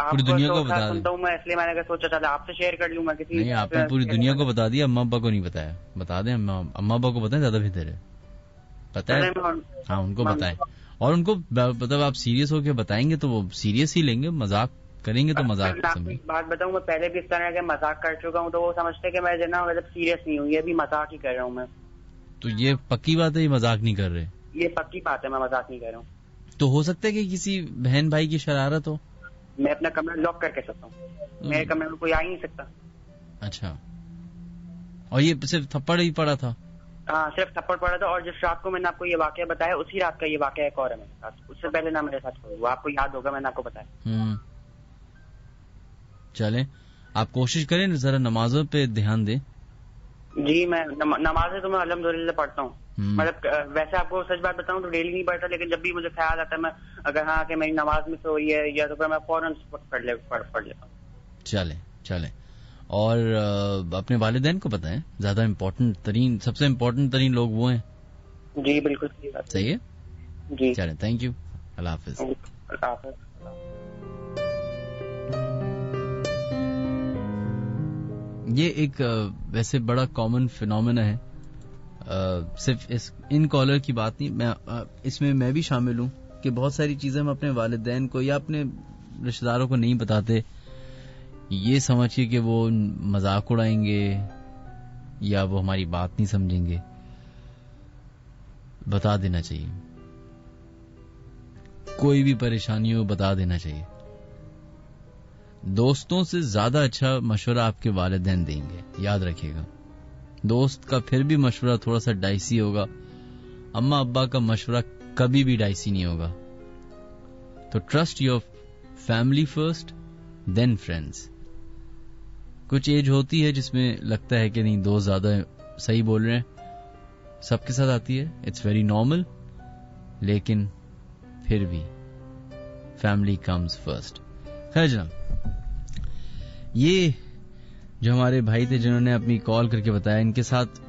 پوری دنیا کو بتا سنتا ہوں میں, اس لیے میں نے سوچا تھا آپ سے شیئر کر لوں. میں کسی نہیں, آپ نے پوری دنیا کو بتا دیا, اما ابا کو نہیں بتایا. بتا دیں اما ابا کو بتائیں, زیادہ بہتر ہے. بتائیں, ہاں ان کو بتائیں. اور ان کو مطلب آپ سیریس ہو کے بتائیں گے تو وہ سیریس ہی لیں گے, مذاق کریں گے تو مذاق. بات بتاؤں, میں پہلے بھی اس طرح کے مذاق کر چکا ہوں تو وہ سمجھتے کہ میں جو نا مطلب سیریس نہیں ہوں, یہ بھی مذاق ہی کر رہا ہوں میں. تو یہ پکی بات ہے, یہ مذاق نہیں کر رہے. یہ پکی بات ہے, میں مذاق نہیں کر رہا ہوں. تو ہو سکتا ہے کہ کسی بہن بھائی کی شرارت ہو. میں اپنا کمرہ لاک کر کے سکتا ہوں, میرے کمرے میں کوئی آ ہی نہیں سکتا. اچھا. اور یہ صرف تھپڑ ہی پڑا تھا؟ ہاں صرف تھپڑ پڑا تھا. اور جس رات کو میں نے آپ کو یہ واقعہ بتایا اسی رات کا یہ واقعہ ایک اور ہے میرے ساتھ. اس سے پہلے نہ میرے ساتھ کوئی, وہ آپ کو یاد ہوگا میں نے آپ کو بتایا. چلیں آپ کوشش کریں ذرا نمازوں پہ دھیان دیں. جی میں نمازیں تو میں الحمدللہ پڑھتا ہوں. مطلب ویسے آپ کو سچ بات بتاؤں تو ڈیلی نہیں پڑھتا, لیکن جب بھی مجھے خیال آتا ہے میں اگر ہاں کہ میری نماز میں سے ہوئی ہے یا تو پھر میں فوراً پڑھ لیتا ہوں. چلیں. اور اپنے والدین کو بتائیں, زیادہ امپورٹنٹ ترین, سب سے امپورٹنٹ ترین لوگ وہ ہیں. جی بالکل صحیح ہے. جی چلیں, تھینک یو, اللہ حافظ. اللہ حافظ. یہ ایک ویسے بڑا کامن فینومینا ہے, صرف ان کالر کی بات نہیں, اس میں میں بھی شامل ہوں کہ بہت ساری چیزیں ہم اپنے والدین کو یا اپنے رشتہ داروں کو نہیں بتاتے, یہ سمجھ کے کہ وہ مذاق اڑائیں گے یا وہ ہماری بات نہیں سمجھیں گے. بتا دینا چاہیے, کوئی بھی پریشانی ہو بتا دینا چاہیے. دوستوں سے زیادہ اچھا مشورہ آپ کے والدین دیں گے, یاد رکھیے گا. دوست کا پھر بھی مشورہ تھوڑا سا ڈائسی ہوگا, اما ابا کا مشورہ کبھی بھی ڈائسی نہیں ہوگا. تو trust your family first then friends. کچھ ایج ہوتی ہے جس میں لگتا ہے کہ نہیں دوست زیادہ صحیح بول رہے ہیں, سب کے ساتھ آتی ہے, اٹس ویری نارمل, لیکن پھر بھی فیملی کمز فرسٹ. خیر جناب, یہ جو ہمارے بھائی تھے جنہوں نے اپنی کال کر کے بتایا, ان کے ساتھ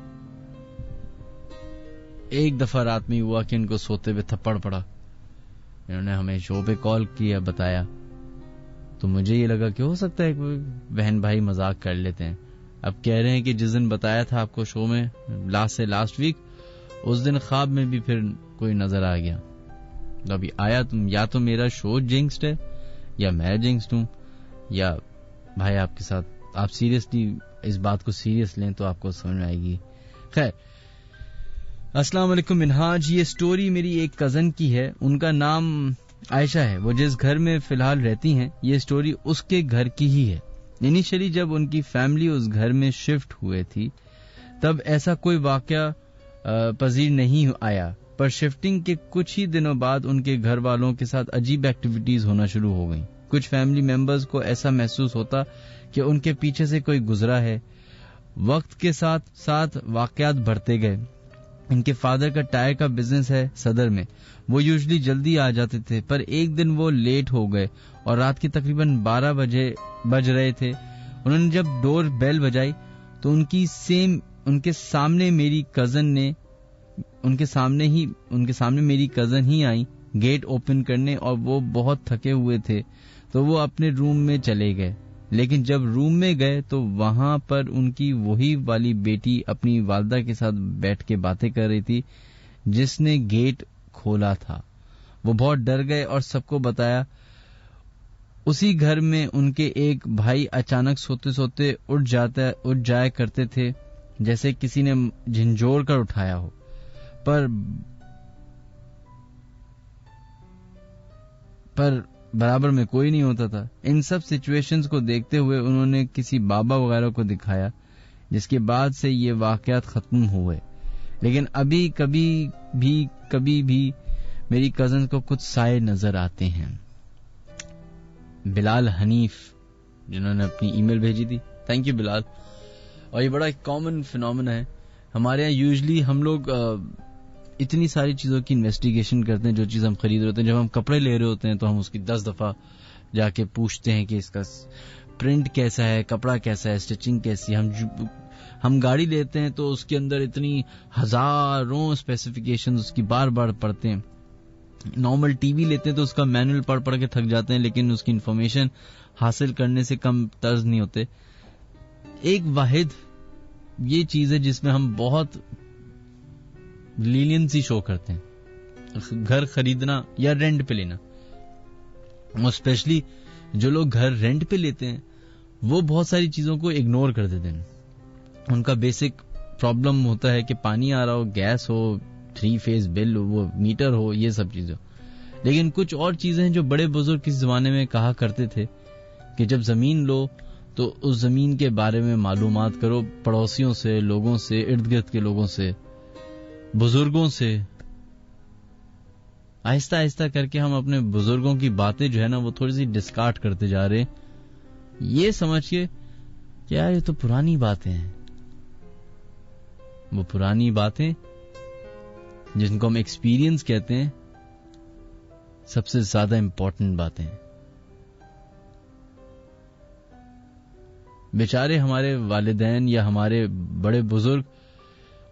ایک دفعہ رات میں ہوا کہ ان کو سوتے ہوئے تھپڑ پڑا. انہوں نے ہمیں شو پہ کال کیا, بتایا, تو مجھے یہ لگا کہ ہو سکتا ہے کوئی بہن بھائی مذاق کر لیتے ہیں. اب کہہ رہے ہیں کہ جس دن بتایا تھا آپ کو شو میں لاسٹ ویک, اس دن خواب میں بھی پھر کوئی نظر آ گیا. ابھی آیا تم, یا تو میرا شو جنکسڈ ہے یا میں جنکسڈ ہوں, یا بھائی آپ کے ساتھ آپ سیریسلی اس بات کو سیریس لیں تو آپ کو سمجھ میں آئے گی. خیر, السلام علیکم منہاج. یہ سٹوری میری ایک کزن کی ہے, ان کا نام عائشہ ہے. وہ جس گھر میں فی الحال رہتی ہیں, یہ سٹوری اس کے گھر کی ہی ہے. انیشلی جب ان کی فیملی اس گھر میں شفٹ ہوئے تھی تب ایسا کوئی واقعہ پذیر نہیں آیا, پر شفٹنگ کے کچھ ہی دنوں بعد ان کے گھر والوں کے ساتھ عجیب ایکٹیویٹیز ہونا شروع ہو گئیں. کچھ فیملی ممبرز کو ایسا محسوس ہوتا کہ ان کے پیچھے سے کوئی گزرا ہے. وقت کے ساتھ ساتھ واقعات بڑھتے گئے. ان کے فادر کا ٹائر کا بزنس ہے صدر میں, وہ یوزلی جلدی آ جاتے تھے, پر ایک دن وہ لیٹ ہو گئے اور رات کے تقریباً 12 بج رہے تھے. انہوں نے جب ڈور بیل بجائی تو ان کے سامنے میری کزن ہی آئی گیٹ اوپن کرنے, اور وہ بہت تھکے ہوئے تھے تو وہ اپنے روم میں چلے گئے. لیکن جب روم میں گئے تو وہاں پر ان کی وہی والی بیٹی اپنی والدہ کے ساتھ بیٹھ کے باتیں کر رہی تھی جس نے گیٹ کھولا تھا. وہ بہت ڈر گئے اور سب کو بتایا اسی گھر میں ان کے ایک بھائی اچانک سوتے سوتے اٹھ جایا کرتے تھے جیسے کسی نے جھنجھوڑ کر اٹھایا ہو، پر برابر میں کوئی نہیں ہوتا تھا. ان سب سچویشنز کو دیکھتے ہوئے انہوں نے کسی بابا وغیرہ کو دکھایا، جس کے بعد سے یہ واقعات ختم ہوئے. لیکن ابھی کبھی بھی میری کزن کو کچھ سائے نظر آتے ہیں. بلال حنیف جنہوں نے اپنی ای میل بھیجی تھی، تھینک یو بلال. اور یہ بڑا ایک کامن فینومینا ہے ہمارے یہاں. یوزلی ہم لوگ اتنی ساری چیزوں کی انویسٹیگیشن کرتے ہیں. جو چیز ہم خرید رہے ہوتے ہیں، جب ہم کپڑے لے رہے ہوتے ہیں تو ہم اس کی 10 دفعہ جا کے پوچھتے ہیں کہ اس کا پرنٹ کیسا ہے، کپڑا کیسا ہے، اسٹچنگ کیسی ہے. ہم گاڑی لیتے ہیں تو اس کے اندر اتنی ہزاروں اسپیسیفکیشن اس کی بار بار پڑھتے ہیں. نارمل ٹی وی لیتے ہیں تو اس کا مینول پڑھ کے تھک جاتے ہیں، لیکن اس کی انفارمیشن حاصل کرنے سے کم طرز نہیں ہوتے. ایک واحد یہ چیز ہے جس میں ہم بہت لینینسی شو کرتے ہیں، گھر خریدنا یا رینٹ پہ لینا. اسپیشلی جو لوگ گھر رینٹ پہ لیتے ہیں وہ بہت ساری چیزوں کو اگنور کر دیتے ہیں. ان کا بیسک پرابلم ہوتا ہے کہ پانی آ رہا ہو، گیس ہو، 3 فیز بل ہو، وہ میٹر ہو، یہ سب چیزیں. لیکن کچھ اور چیزیں ہیں جو بڑے بزرگ کس زمانے میں کہا کرتے تھے کہ جب زمین لو تو اس زمین کے بارے میں معلومات کرو، پڑوسیوں سے، لوگوں سے، ارد گرد کے لوگوں سے، بزرگوں سے. آہستہ آہستہ کر کے ہم اپنے بزرگوں کی باتیں جو ہے نا وہ تھوڑی سی ڈسکارڈ کرتے جا رہے ہیں، یہ سمجھ کے کہ یار یہ تو پرانی باتیں ہیں. وہ پرانی باتیں جن کو ہم ایکسپیرینس کہتے ہیں سب سے زیادہ امپورٹنٹ باتیں ہیں. بیچارے ہمارے والدین یا ہمارے بڑے بزرگ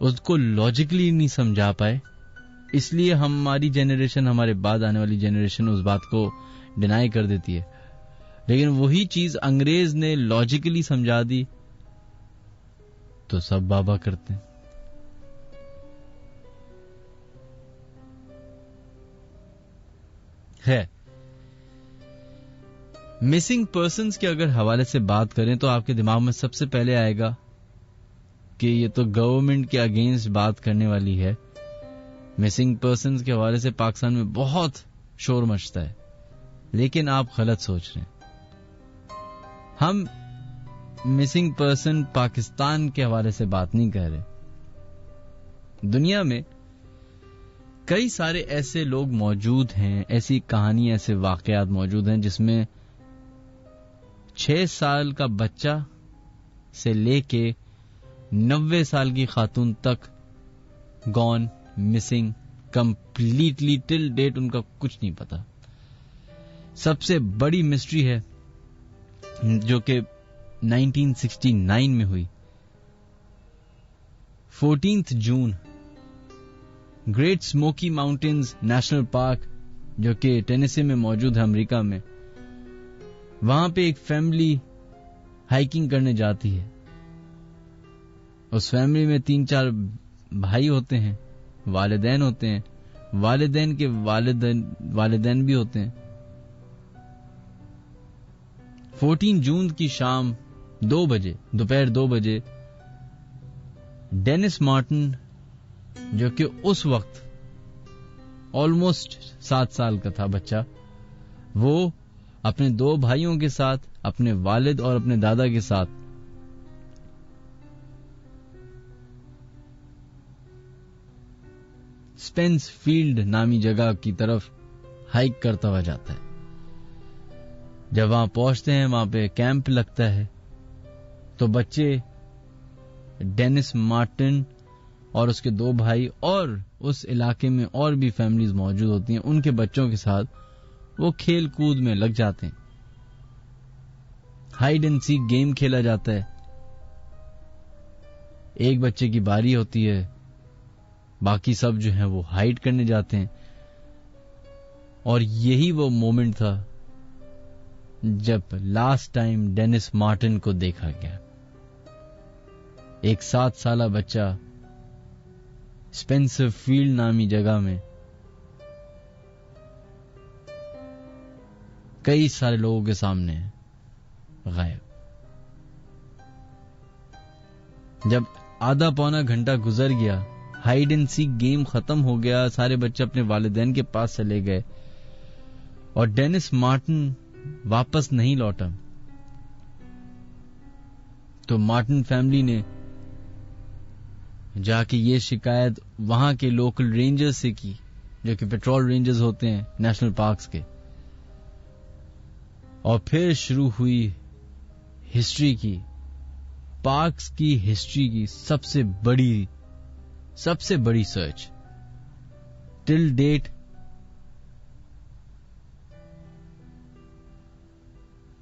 اس کو لاجیکلی نہیں سمجھا پائے، اس لیے ہماری جنریشن، ہمارے بعد آنے والی جنریشن اس بات کو ڈینائی کر دیتی ہے. لیکن وہی چیز انگریز نے لاجیکلی سمجھا دی تو سب بابا کرتے ہیں. ہے مسنگ پرسنز کے اگر حوالے سے بات کریں تو آپ کے دماغ میں سب سے پہلے آئے گا کہ یہ تو گورنمنٹ کے اگینسٹ بات کرنے والی ہے. مسنگ پرسنز کے حوالے سے پاکستان میں بہت شور مچتا ہے، لیکن آپ غلط سوچ رہے ہیں. ہم مسنگ پرسن پاکستان کے حوالے سے بات نہیں کر رہے. دنیا میں کئی سارے ایسے لوگ موجود ہیں، ایسی کہانی، ایسے واقعات موجود ہیں جس میں 6 سال کا بچہ سے لے کے 90 سال کی خاتون تک gone, missing, completely till date ان کا کچھ نہیں پتا. سب سے بڑی مسٹری ہے جو کہ 1969 میں ہوئی. 14 جون Great Smoky Mountains National Park جو کہ ٹینیسی میں موجود ہے امریکہ میں، وہاں پہ ایک فیملی ہائیکنگ کرنے جاتی ہے. اس فیملی میں 3-4 بھائی ہوتے ہیں، والدین ہوتے ہیں، والدین کے والدین بھی ہوتے ہیں. 14 جون کی شام 2 بجے، دوپہر 2 بجے، ڈینس مارٹن جو کہ اس وقت آلموسٹ 7 سال کا تھا بچہ، وہ اپنے 2 بھائیوں کے ساتھ، اپنے والد اور اپنے دادا کے ساتھ اسپینس فیلڈ نامی جگہ کی طرف ہائیک کرتا ہوا جاتا ہے. جب وہاں پہنچتے ہیں، وہاں پہ کیمپ لگتا ہے، تو بچے ڈینس مارٹن اور اس کے 2 بھائی اور اس علاقے میں اور بھی فیملیز موجود ہوتی ہیں، ان کے بچوں کے ساتھ وہ کھیل کود میں لگ جاتے ہیں. ہائیڈ اینڈ سیک گیم کھیلا جاتا ہے. ایک بچے کی باری ہوتی ہے، باقی سب جو ہیں وہ ہائیڈ کرنے جاتے ہیں. اور یہی وہ مومنٹ تھا جب لاسٹ ٹائم ڈینس مارٹن کو دیکھا گیا. ایک 7 سالہ بچہ اسپینسر فیلڈ نامی جگہ میں کئی سارے لوگوں کے سامنے غائب. جب آدھا پونا گھنٹہ گزر گیا, ہائیڈ اینڈ سیک گیم ختم ہو گیا, سارے بچے اپنے والدین کے پاس چلے گئے اور ڈینس مارٹن واپس نہیں لوٹا, تو مارٹن فیملی نے جا کے یہ شکایت وہاں کے لوکل رینجر سے کی, جو کہ پیٹرول رینجرز ہوتے ہیں نیشنل پارکس کے. اور پھر شروع ہوئی ہسٹری کی, پارکس کی ہسٹری کی سب سے بڑی سرچ. ٹل ڈیٹ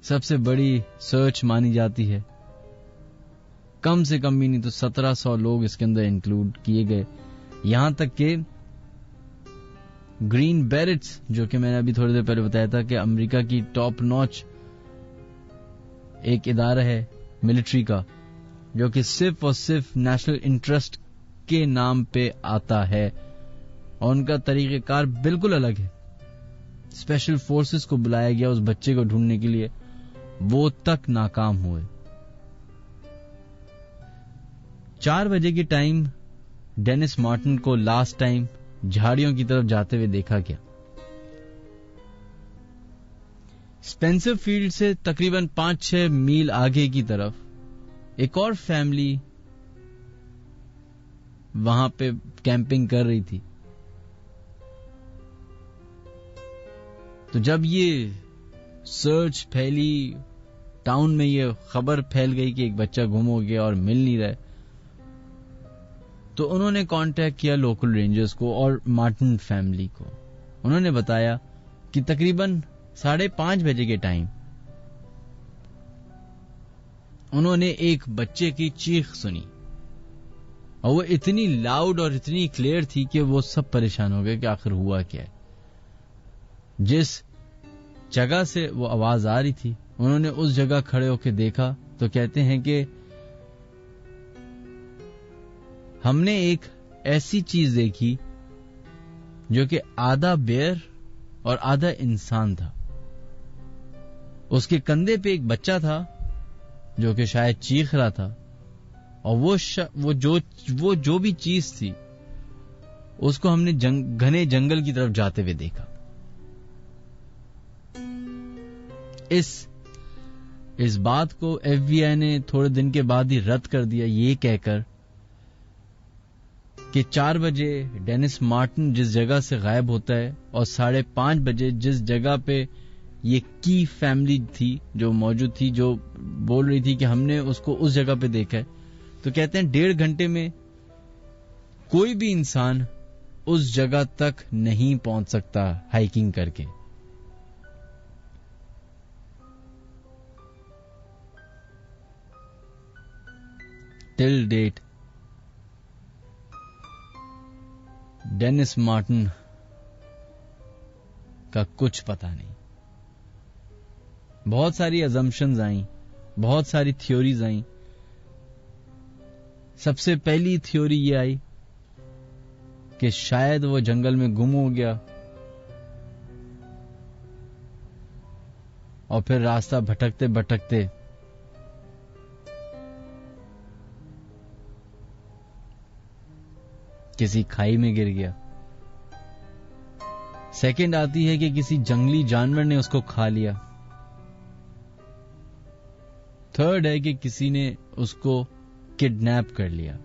سب سے بڑی سرچ مانی جاتی ہے. کم سے کم بھی نہیں تو 1700 لوگ اس کے اندر انکلوڈ کیے گئے. یہاں تک کہ گرین بیرٹس, جو کہ میں نے ابھی تھوڑی دیر پہلے بتایا تھا کہ امریکہ کی ٹاپ نوچ ایک ادارہ ہے ملٹری کا, جو کہ صرف اور صرف نیشنل انٹرسٹ کے نام پہ آتا ہے, اور ان کا طریقہ کار بالکل الگ ہے. اسپیشل فورسز کو بلایا گیا اس بچے کو ڈھونڈنے کے لیے, وہ تک ناکام ہوئے. 4 بجے کے ٹائم ڈینس مارٹن کو لاسٹ ٹائم جھاڑیوں کی طرف جاتے ہوئے دیکھا گیا. اسپینسر فیلڈ سے تقریباً 5-6 میل آگے کی طرف ایک اور فیملی وہاں پہ کیمپنگ کر رہی تھی. تو جب یہ سرچ پھیلی, ٹاؤن میں یہ خبر پھیل گئی کہ ایک بچہ گم ہو گیا اور مل نہیں رہا, تو انہوں نے کانٹیکٹ کیا لوکل رینجرز کو اور مارٹن فیملی کو. انہوں نے بتایا کہ تقریباً 5:30 بجے کے ٹائم انہوں نے ایک بچے کی چیخ سنی, اور وہ اتنی لاؤڈ اور اتنی کلیئر تھی کہ وہ سب پریشان ہو گئے کہ آخر ہوا کیا ہے. جس جگہ سے وہ آواز آ رہی تھی, انہوں نے اس جگہ کھڑے ہو کے دیکھا تو کہتے ہیں کہ ہم نے ایک ایسی چیز دیکھی جو کہ آدھا بیئر اور آدھا انسان تھا. اس کے کندھے پہ ایک بچہ تھا جو کہ شاید چیخ رہا تھا, اور وہ جو بھی چیز تھی اس کو ہم نے گھنے جنگل کی طرف جاتے ہوئے دیکھا. اس بات کو ایف بی آئی نے تھوڑے دن کے بعد ہی رد کر دیا, یہ کہہ کر کہ 4 بجے ڈینس مارٹن جس جگہ سے غائب ہوتا ہے اور 5:30 بجے جس جگہ پہ یہ کی فیملی تھی جو موجود تھی, جو بول رہی تھی کہ ہم نے اس کو اس جگہ پہ دیکھا ہے, تو کہتے ہیں 1.5 گھنٹے میں کوئی بھی انسان اس جگہ تک نہیں پہنچ سکتا ہائیکنگ کر کے. ٹل ڈیٹ ڈینس مارٹن کا کچھ پتا نہیں. بہت ساری ازمپشنز آئیں, بہت ساری تھیوریز آئیں. سب سے پہلی تھیوری یہ آئی کہ شاید وہ جنگل میں گم ہو گیا اور پھر راستہ بھٹکتے بھٹکتے کسی کھائی میں گر گیا. سیکنڈ آتی ہے کہ کسی جنگلی جانور نے اس کو کھا لیا. تھرڈ ہے کہ کسی نے اس کو کڈنیپ کر لیا.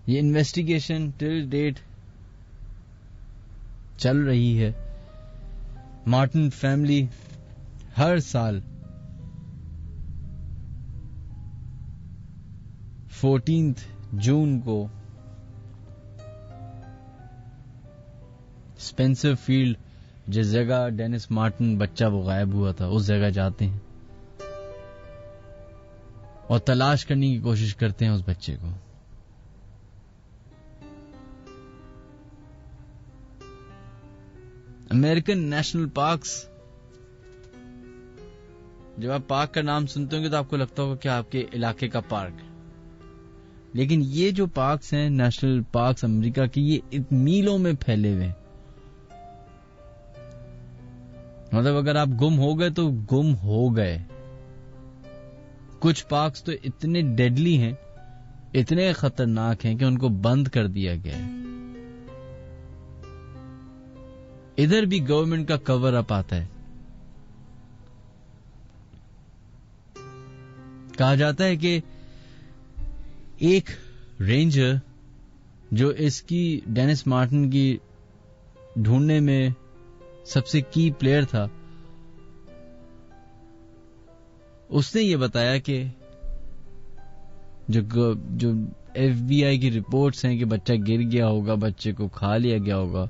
یہ انویسٹیگیشن ٹل ڈیٹ چل رہی ہے. مارٹن فیملی ہر سال 14 جون کو اسپینسر فیلڈ, جس جگہ ڈینس مارٹن بچہ وہ غائب ہوا تھا, اس جگہ جاتے ہیں اور تلاش کرنے کی کوشش کرتے ہیں اس بچے کو. امریکن نیشنل پارکس, جب آپ پارک کا نام سنتے ہوں گے تو آپ کو لگتا ہوگا کہ آپ کے علاقے کا پارک. لیکن یہ جو پارکس ہیں نیشنل پارکس امریکہ کی, یہ میلوں میں پھیلے ہوئے ہیں. مطلب اگر آپ گم ہو گئے تو گم ہو گئے. کچھ پارکس تو اتنے ڈیڈلی ہیں, اتنے خطرناک ہیں کہ ان کو بند کر دیا گیا ہے. ادھر بھی گورنمنٹ کا کور اپ آتا ہے. کہا جاتا ہے کہ ایک رینجر جو اس کی ڈینس مارٹن کی ڈھونڈنے میں سب سے کی پلیئر تھا, اس نے یہ بتایا کہ جو ایف بی آئی کی رپورٹس ہیں کہ بچہ گر گیا ہوگا, بچے کو کھا لیا گیا ہوگا,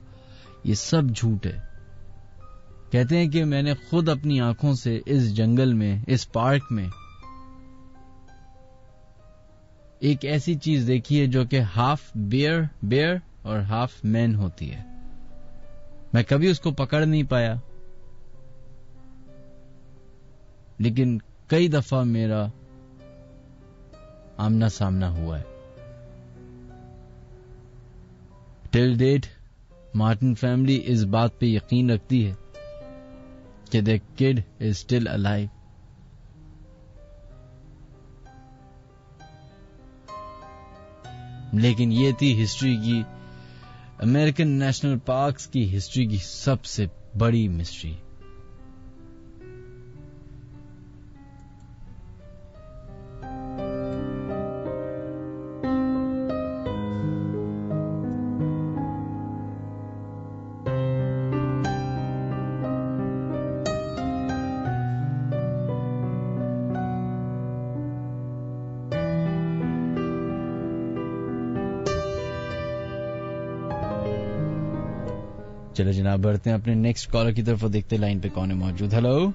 یہ سب جھوٹ ہے. کہتے ہیں کہ میں نے خود اپنی آنکھوں سے اس جنگل میں, اس پارک میں ایک ایسی چیز دیکھی ہے جو کہ ہاف بیئر اور ہاف مین ہوتی ہے. میں کبھی اس کو پکڑ نہیں پایا, لیکن کئی دفعہ میرا آمنا سامنا ہوا ہے. ٹل ڈیٹ مارٹن فیملی اس بات پہ یقین رکھتی ہے کہ the kid is still alive. لیکن یہ تھی ہسٹری کی, امریکن نیشنل پارکس کی ہسٹری کی سب سے بڑی مسٹری. چلو جناب بڑھتے ہیں اپنے نیکسٹ کالر کی طرف, دیکھتے لائن پہ کون ہے موجود. ہلو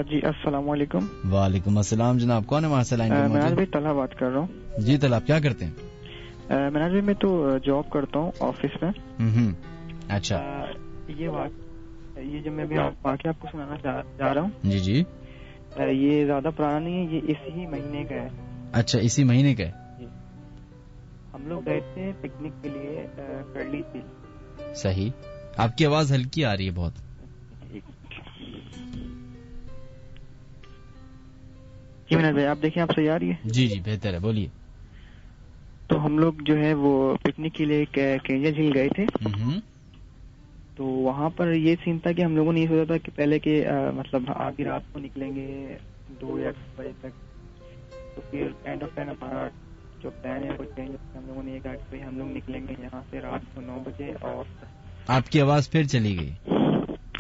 جی السلام علیکم. وعلیکم السلام جناب, کون ہے وہاں سے لائن پہ موجود؟ مناج بھائی طلحہ بات کر رہا ہوں. جی طلحہ, کیا کرتے ہیں؟ مناج بھائی میں تو جاب کرتا ہوں آفس میں. اچھا, یہ جو میں واقعہ آپ کو سنانا چاہ رہا ہوں. جی جی. یہ زیادہ پرانا نہیں ہے, یہ اسی مہینے کا ہے. اچھا, اسی مہینے کا ہے. جی, ہم لوگ گئے تھے پکنک کے لیے کرلی جھیل. صحیح. آپ کی آواز ہلکی آ رہی ہے بہت. جی مناج بھائی آپ دیکھیں, آپ صحیح آ رہی ہے؟ جی جی بہتر ہے, بولیے. تو ہم لوگ جو ہے وہ پکنک کے لیے کینجا جھیل گئے تھے. تو وہاں پر یہ سین تھا کہ ہم لوگوں نے یہ سوچا تھا کہ پہلے کہ مطلب آدھی رات کو نکلیں گے 2 یا 3 بجے تک. تو پھر اینڈ آف ٹائم ہمارا جو پلان ہے وہ چینج. ہم لوگوں نے یہ کہا کہ ہم لوگ نکلیں گے یہاں سے رات کو 9 بجے. اور آپ کی آواز پھر چلی گئی.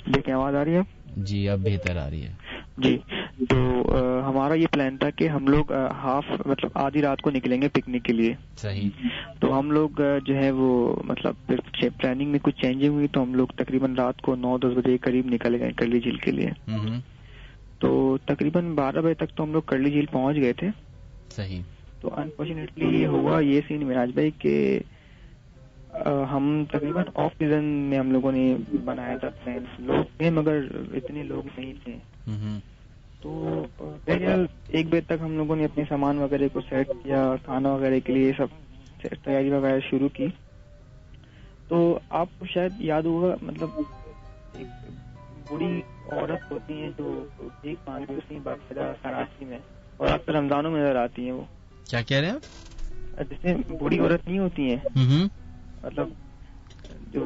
دیکھیں آواز آ رہی ہے؟ جی اب بہتر آ رہی ہے. جی, تو ہمارا یہ پلان تھا کہ ہم لوگ مطلب آدھی رات کو نکلیں گے پکنک کے لیے. صحیح. تو ہم لوگ جو ہے وہ مطلب پلاننگ میں کچھ چینجنگ ہوئی, تو ہم لوگ تقریباً رات کو 9-10 بجے کے قریب نکل گئے کرلی جھیل کے لیے. تو تقریباً 12 بجے تک تو ہم لوگ کرلی جھیل پہنچ گئے تھے. صحیح. تو انفارچونیٹلی ہوا یہ سین مناج بھائی کہ ہم تقریباً آف سیزن میں ہم لوگوں نے بنایا تھا پلان. لوگ تھے مگر اتنے لوگ نہیں تھے. تو 1 بجے تک ہم لوگوں نے اپنے سامان وغیرہ کو سیٹ کیا, کھانا وغیرہ کے لیے سب تیاری وغیرہ شروع کی. تو آپ کو شاید یاد ہوگا, مطلب ایک بوڑھی عورت ہوتی ہیں جو بھیک مانگتی ہوتی ہیں باقاعدہ کراچی میں, اور آپ رمضانوں میں نظر آتی ہیں. وہ کیا کہہ رہے ہیں آپ؟ جیسے بوڑھی عورت نہیں ہوتی ہیں, مطلب جو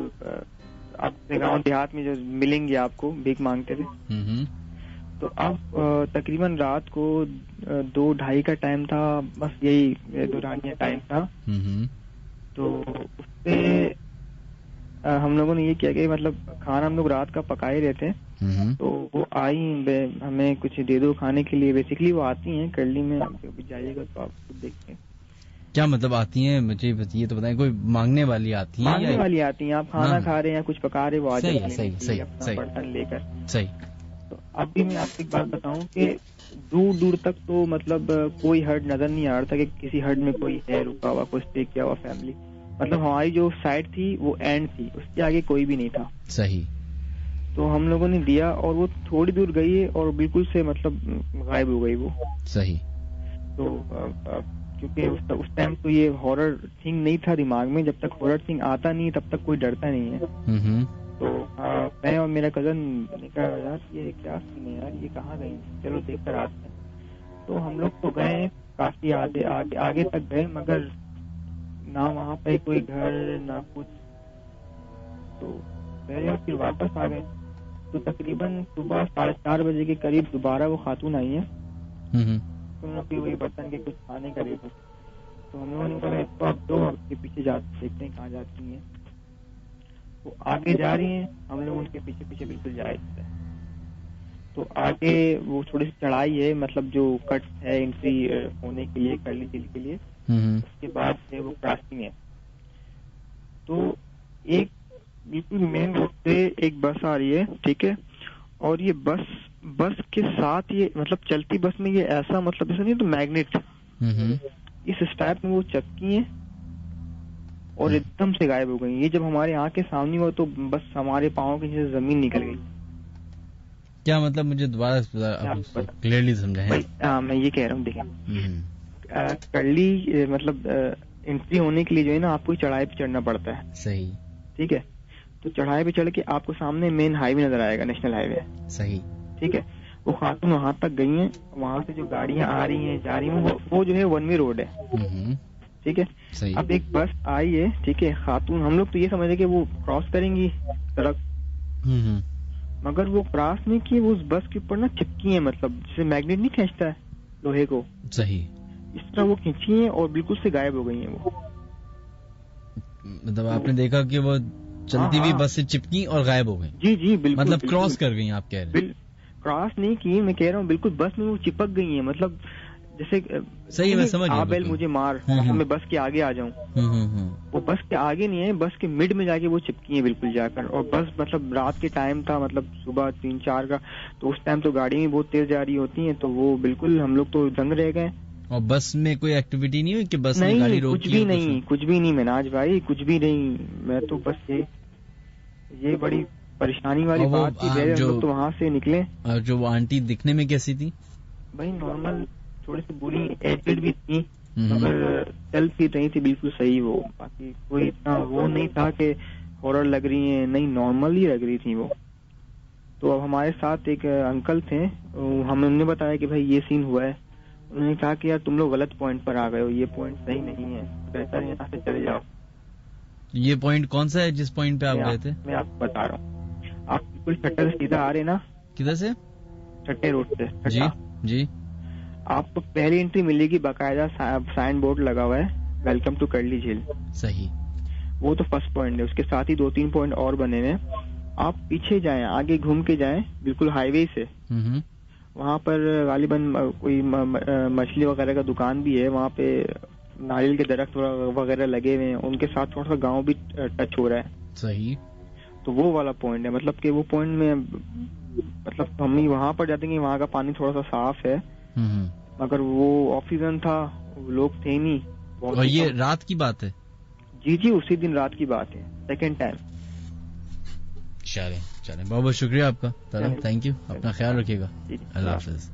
آپ گاؤں دیہات میں جو ملیں گے آپ کو بھیک مانگتے تھے. تو اب تقریباً رات کو 2-2:30 کا ٹائم تھا, بس یہی دورانیہ ٹائم تھا. تو اس سے ہم لوگوں نے یہ کیا کہ مطلب کھانا ہم لوگ رات کا پکا ہی رہے تھے. تو وہ آئی ہمیں کچھ دے دو کھانے کے لیے. بیسکلی وہ آتی ہیں کرلی میں, آپ جائیے گا تو آپ خود دیکھیں. کیا مطلب آتی ہیں, مجھے یہ تو بتائیں, کوئی مانگنے والی آتی ہیں؟ مانگنے والی آتی ہیں, آپ کھانا کھا رہے ہیں یا کچھ پکا رہے, وہ آ جاتی ہیں اپنا برتن لے کر. صحیح. تو اب بھی میں آپ کو ایک بات بتاؤں کہ دور دور تک تو مطلب کوئی ہٹ نظر نہیں آ رہا تھا کہ کسی ہٹ میں کوئی ہے رکا ہوا, کوئی اسٹے کیا ہوا فیملی. مطلب ہماری جو سائڈ تھی وہ اینڈ تھی, اس کے آگے کوئی بھی نہیں تھا. صحیح. تو ہم لوگوں نے دیا اور وہ تھوڑی دور گئی اور بالکل سے مطلب غائب ہو گئی وہ. صحیح. تو کیونکہ اس ٹائم تو یہ ہارر تھنگ نہیں تھا دماغ میں. جب تک ہارر تھنگ آتا نہیں تب تک کوئی ڈرتا نہیں ہے. تو میں اور میرا کزن نے کہا یار یہ کیا سین ہے یار, یہ کہاں گئے, چلو دیکھ کر آتے ہیں. تو ہم لوگ تو گئے کافی آگے تک گئے, مگر نہ وہاں پہ کوئی گھر نہ کچھ. تو پھر واپس آ گئے. تو تقریباً صبح 4:30 بجے کے قریب دوبارہ وہ خاتون آئی ہیں. انہوں نے وہی برتن کے کچھ کھانے کا ریٹ. تو ہم لوگوں نے کہا اس کو آپ دو کے پیچھے دیکھتے ہیں کہاں جاتی ہیں. وہ آگے جا رہی ہیں, ہم لوگ ان کے پیچھے پیچھے بالکل جا رہے ہیں. تو آگے وہ تھوڑی سی چڑھائی ہے, مطلب جو کٹ ہے انٹری ہونے کے لیے, کرلی جھیل کے لیے. اس کے بعد وہ کراسنگ ہے. تو ایک بالکل مین روڈ پہ ایک بس آ رہی ہے, ٹھیک ہے. اور یہ بس کے ساتھ یہ مطلب چلتی بس میں یہ ایسا مطلب ایسا نہیں تو میگنیٹ اس ٹائپ میں وہ چپکی ہیں اور ایک دم سے غائب ہو گئی. یہ جب ہمارے آنکھ کے سامنے ہوا تو بس ہمارے پاؤں کے نیچے زمین نکل گئی. کیا مطلب مجھے دوبارہ کلیئرلی سمجھائیں. میں یہ کہہ رہا ہوں, دیکھیں کرلی مطلب انٹری ہونے کے لیے جو ہے نا آپ کو چڑھائی پہ چڑھنا پڑتا ہے. صحیح, ٹھیک ہے. تو چڑھائی پہ چڑھ کے آپ کو سامنے مین ہائی وے نظر آئے گا, نیشنل ہائی وے. صحیح, ٹھیک ہے. وہ خاتون وہاں تک گئی ہیں, وہاں سے جو گاڑیاں آ رہی ہیں جا رہی ہیں وہ جو ہے ون وے روڈ ہے. ٹھیک ہے. اب ایک بس آئی ہے, ٹھیک ہے. خاتون ہم لوگ تو یہ سمجھے کہ وہ کراس کریں گی سڑک, مگر وہ کراس نہیں کی. وہ اس بس کے اوپر نا چپکی ہیں, مطلب جسے میگنیٹ نہیں کھینچتا ہے لوہے کو. صحیح, اس طرح وہ کھینچی ہیں اور بالکل سے غائب ہو گئی ہیں. وہ مطلب آپ نے دیکھا کہ وہ چلتی ہوئی بس سے چپکی اور غائب ہو گئی. جی جی بالکل, مطلب کراس کر گئی. آپ کہہ رہے ہیں کراس نہیں کی, میں کہہ رہا ہوں بالکل بس میں وہ چپک گئی ہیں. مطلب جیسے صحیح, میں سمجھ گیا. بیل مجھے مار, میں بس کے آگے آ جاؤں. وہ بس کے آگے نہیں ہے, بس کے مڈ میں جا کے وہ چپکی ہیں بالکل جا کر. اور بس مطلب رات کے ٹائم تھا, مطلب صبح 3-4 کا. تو اس ٹائم تو گاڑی بھی بہت تیز جا رہی ہوتی ہیں. تو وہ بالکل ہم لوگ تو دنگ رہ گئے. اور بس میں کوئی ایکٹیویٹی نہیں ہوئی کہ بس نے گاڑی روکی؟ کچھ بھی نہیں مناج بھائی, کچھ بھی نہیں. میں تو بس یہ بڑی پریشانی والی بات تھی. ہم لوگ تو وہاں سے نکلے. جو وہ آنٹی دکھنے میں کیسی تھی؟ بھائی نارمل, تھوڑی سی بری ایجڈ بھی تھی, مگر چل پھر رہی تھی بالکل صحیح. وہ باقی کوئی اتنا وہ نہیں تھا کہ ہارر لگ رہی ہیں, نہیں نارمل ہی لگ رہی تھی وہ. تو اب ہمارے ساتھ ایک انکل تھے, ہم نے بتایا کہ بھائی یہ سین ہوا ہے. انہوں نے کہا کہ یار تم لوگ غلط پوائنٹ پر آ گئے ہو, یہ پوائنٹ صحیح نہیں ہے, بہتر یہاں سے چلے جاؤ. یہ پوائنٹ کون سا ہے جس پوائنٹ پہ آپ گئے تھے؟ میں آپ کو بتا رہا ہوں. آپ بالکل چھٹے سے سیدھا آ رہے نا. کدھر سے؟ چھٹے روڈ سے. جی جی. آپ کو پہلی انٹری ملے گی, باقاعدہ سائن بورڈ لگا ہوا ہے, ویلکم ٹو کرلی جھیل. صحیح. وہ تو فرسٹ پوائنٹ ہے. اس کے ساتھ ہی 2-3 پوائنٹ اور بنے ہوئے. آپ پیچھے جائیں, آگے گھوم کے جائیں بالکل ہائی وے سے. وہاں پر غالباً کوئی مچھلی وغیرہ کا دکان بھی ہے. وہاں پہ ناریل کے درخت وغیرہ لگے ہوئے ہیں, ان کے ساتھ تھوڑا سا گاؤں بھی ٹچ ہو رہا ہے. صحیح. تو وہ والا پوائنٹ ہے, مطلب کہ وہ پوائنٹ میں مطلب ہم وہاں پر جاتے ہیں. وہاں کا پانی تھوڑا سا صاف ہے, مگر وہ آف سیزن تھا, لوگ تھے نہیں. اور یہ رات کی بات ہے؟ جی جی, اسی دن رات کی بات ہے, سیکنڈ ٹائم. چلیں بہت بہت شکریہ آپ کا. Thank you. اپنا خیال رکھیے گا. اللہ حافظ.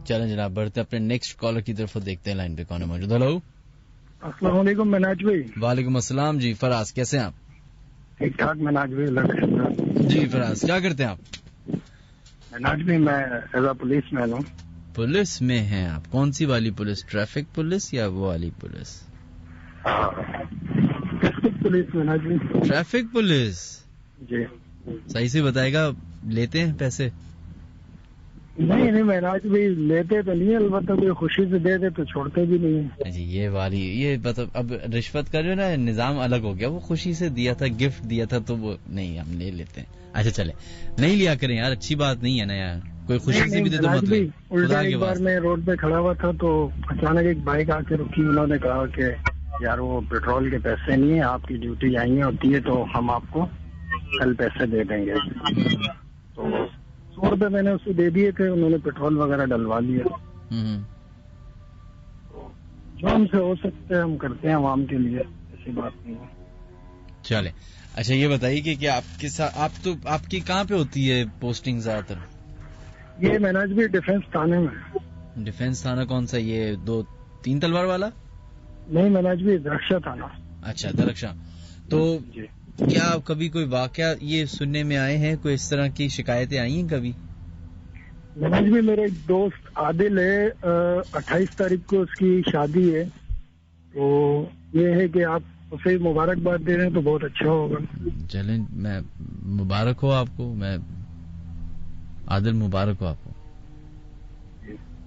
چلیں جناب بڑھتے اپنے نیکسٹ کالر کی طرف، دیکھتے ہیں لائن پہ کون ہے موجود. ہلو السلام علیکم مناج بھائی. وعلیکم السلام جی. فراز کیسے ہیں آپ؟ ٹھیک ٹھاک مناج بھائی. جی فراز کیا کرتے ہیں آپ؟ مناج بھائی میں ایز اے پولیس مین ہوں. پولیس میں ہیں آپ؟ کون سی والی پولیس؟ ٹریفک پولیس یا وہ والی پولیس؟ ٹریفک پولیس مناج بھائی. ٹریفک پولیس جی. صحیح سے بتائے گا، لیتے ہیں پیسے؟ نہیں مناج بھائی لیتے تو نہیں، البتہ کوئی خوشی سے دے دے تو چھوڑتے بھی نہیں ہیں. جی یہ والی یہ مطلب اب رشوت کا جو نا نظام الگ ہو گیا، وہ خوشی سے دیا تھا، گفٹ دیا تھا تو وہ نہیں ہم لے لیتے ہیں. اچھا چلے نہیں لیا کریں یار، اچھی بات نہیں ہے نا یار، کوئی خوشی سے بھی دے تو مت لیں. الٹا ایک بار میں روڈ پہ کھڑا ہوا تھا تو اچانک ایک بائک آ کے رکی، انہوں نے کہا کہ یار وہ پیٹرول کے پیسے نہیں ہیں، آپ کی ڈیوٹی آئی ہوتی ہے تو ہم آپ کو کل پیسے دے دیں گے. تو 100 روپے میں نے اسے دے دیے تھے، انہوں نے پیٹرول وغیرہ ڈلوا لیا. جو ہم سے ہو سکتے ہیں ہم کرتے ہیں عوام کے لیے، ایسی بات نہیں ہے. چلے اچھا یہ بتائیے کہ کیا آپ کے ساتھ آپ کی کہاں پہ ہوتی ہے پوسٹنگ زیادہ تر؟ یہ مناج بھی ڈیفینس تھانے میں. ڈیفینس تھانہ کون سا؟ یہ 2-3 تلوار والا؟ نہیں مناج بھی درخشا تھانہ. اچھا درخشا. تو کیا کبھی کوئی واقعہ یہ سننے میں آئے ہیں، کوئی اس طرح کی شکایتیں آئی ہیں کبھی؟ مناج بھی میرے ایک دوست عادل ہے، 28 تاریخ کو اس کی شادی ہے، تو یہ ہے کہ آپ اسے مبارکباد دے رہے ہیں تو بہت اچھا ہوگا. چلیں میں مبارک ہو آپ کو، میں عادل مبارک ہو آپ کو.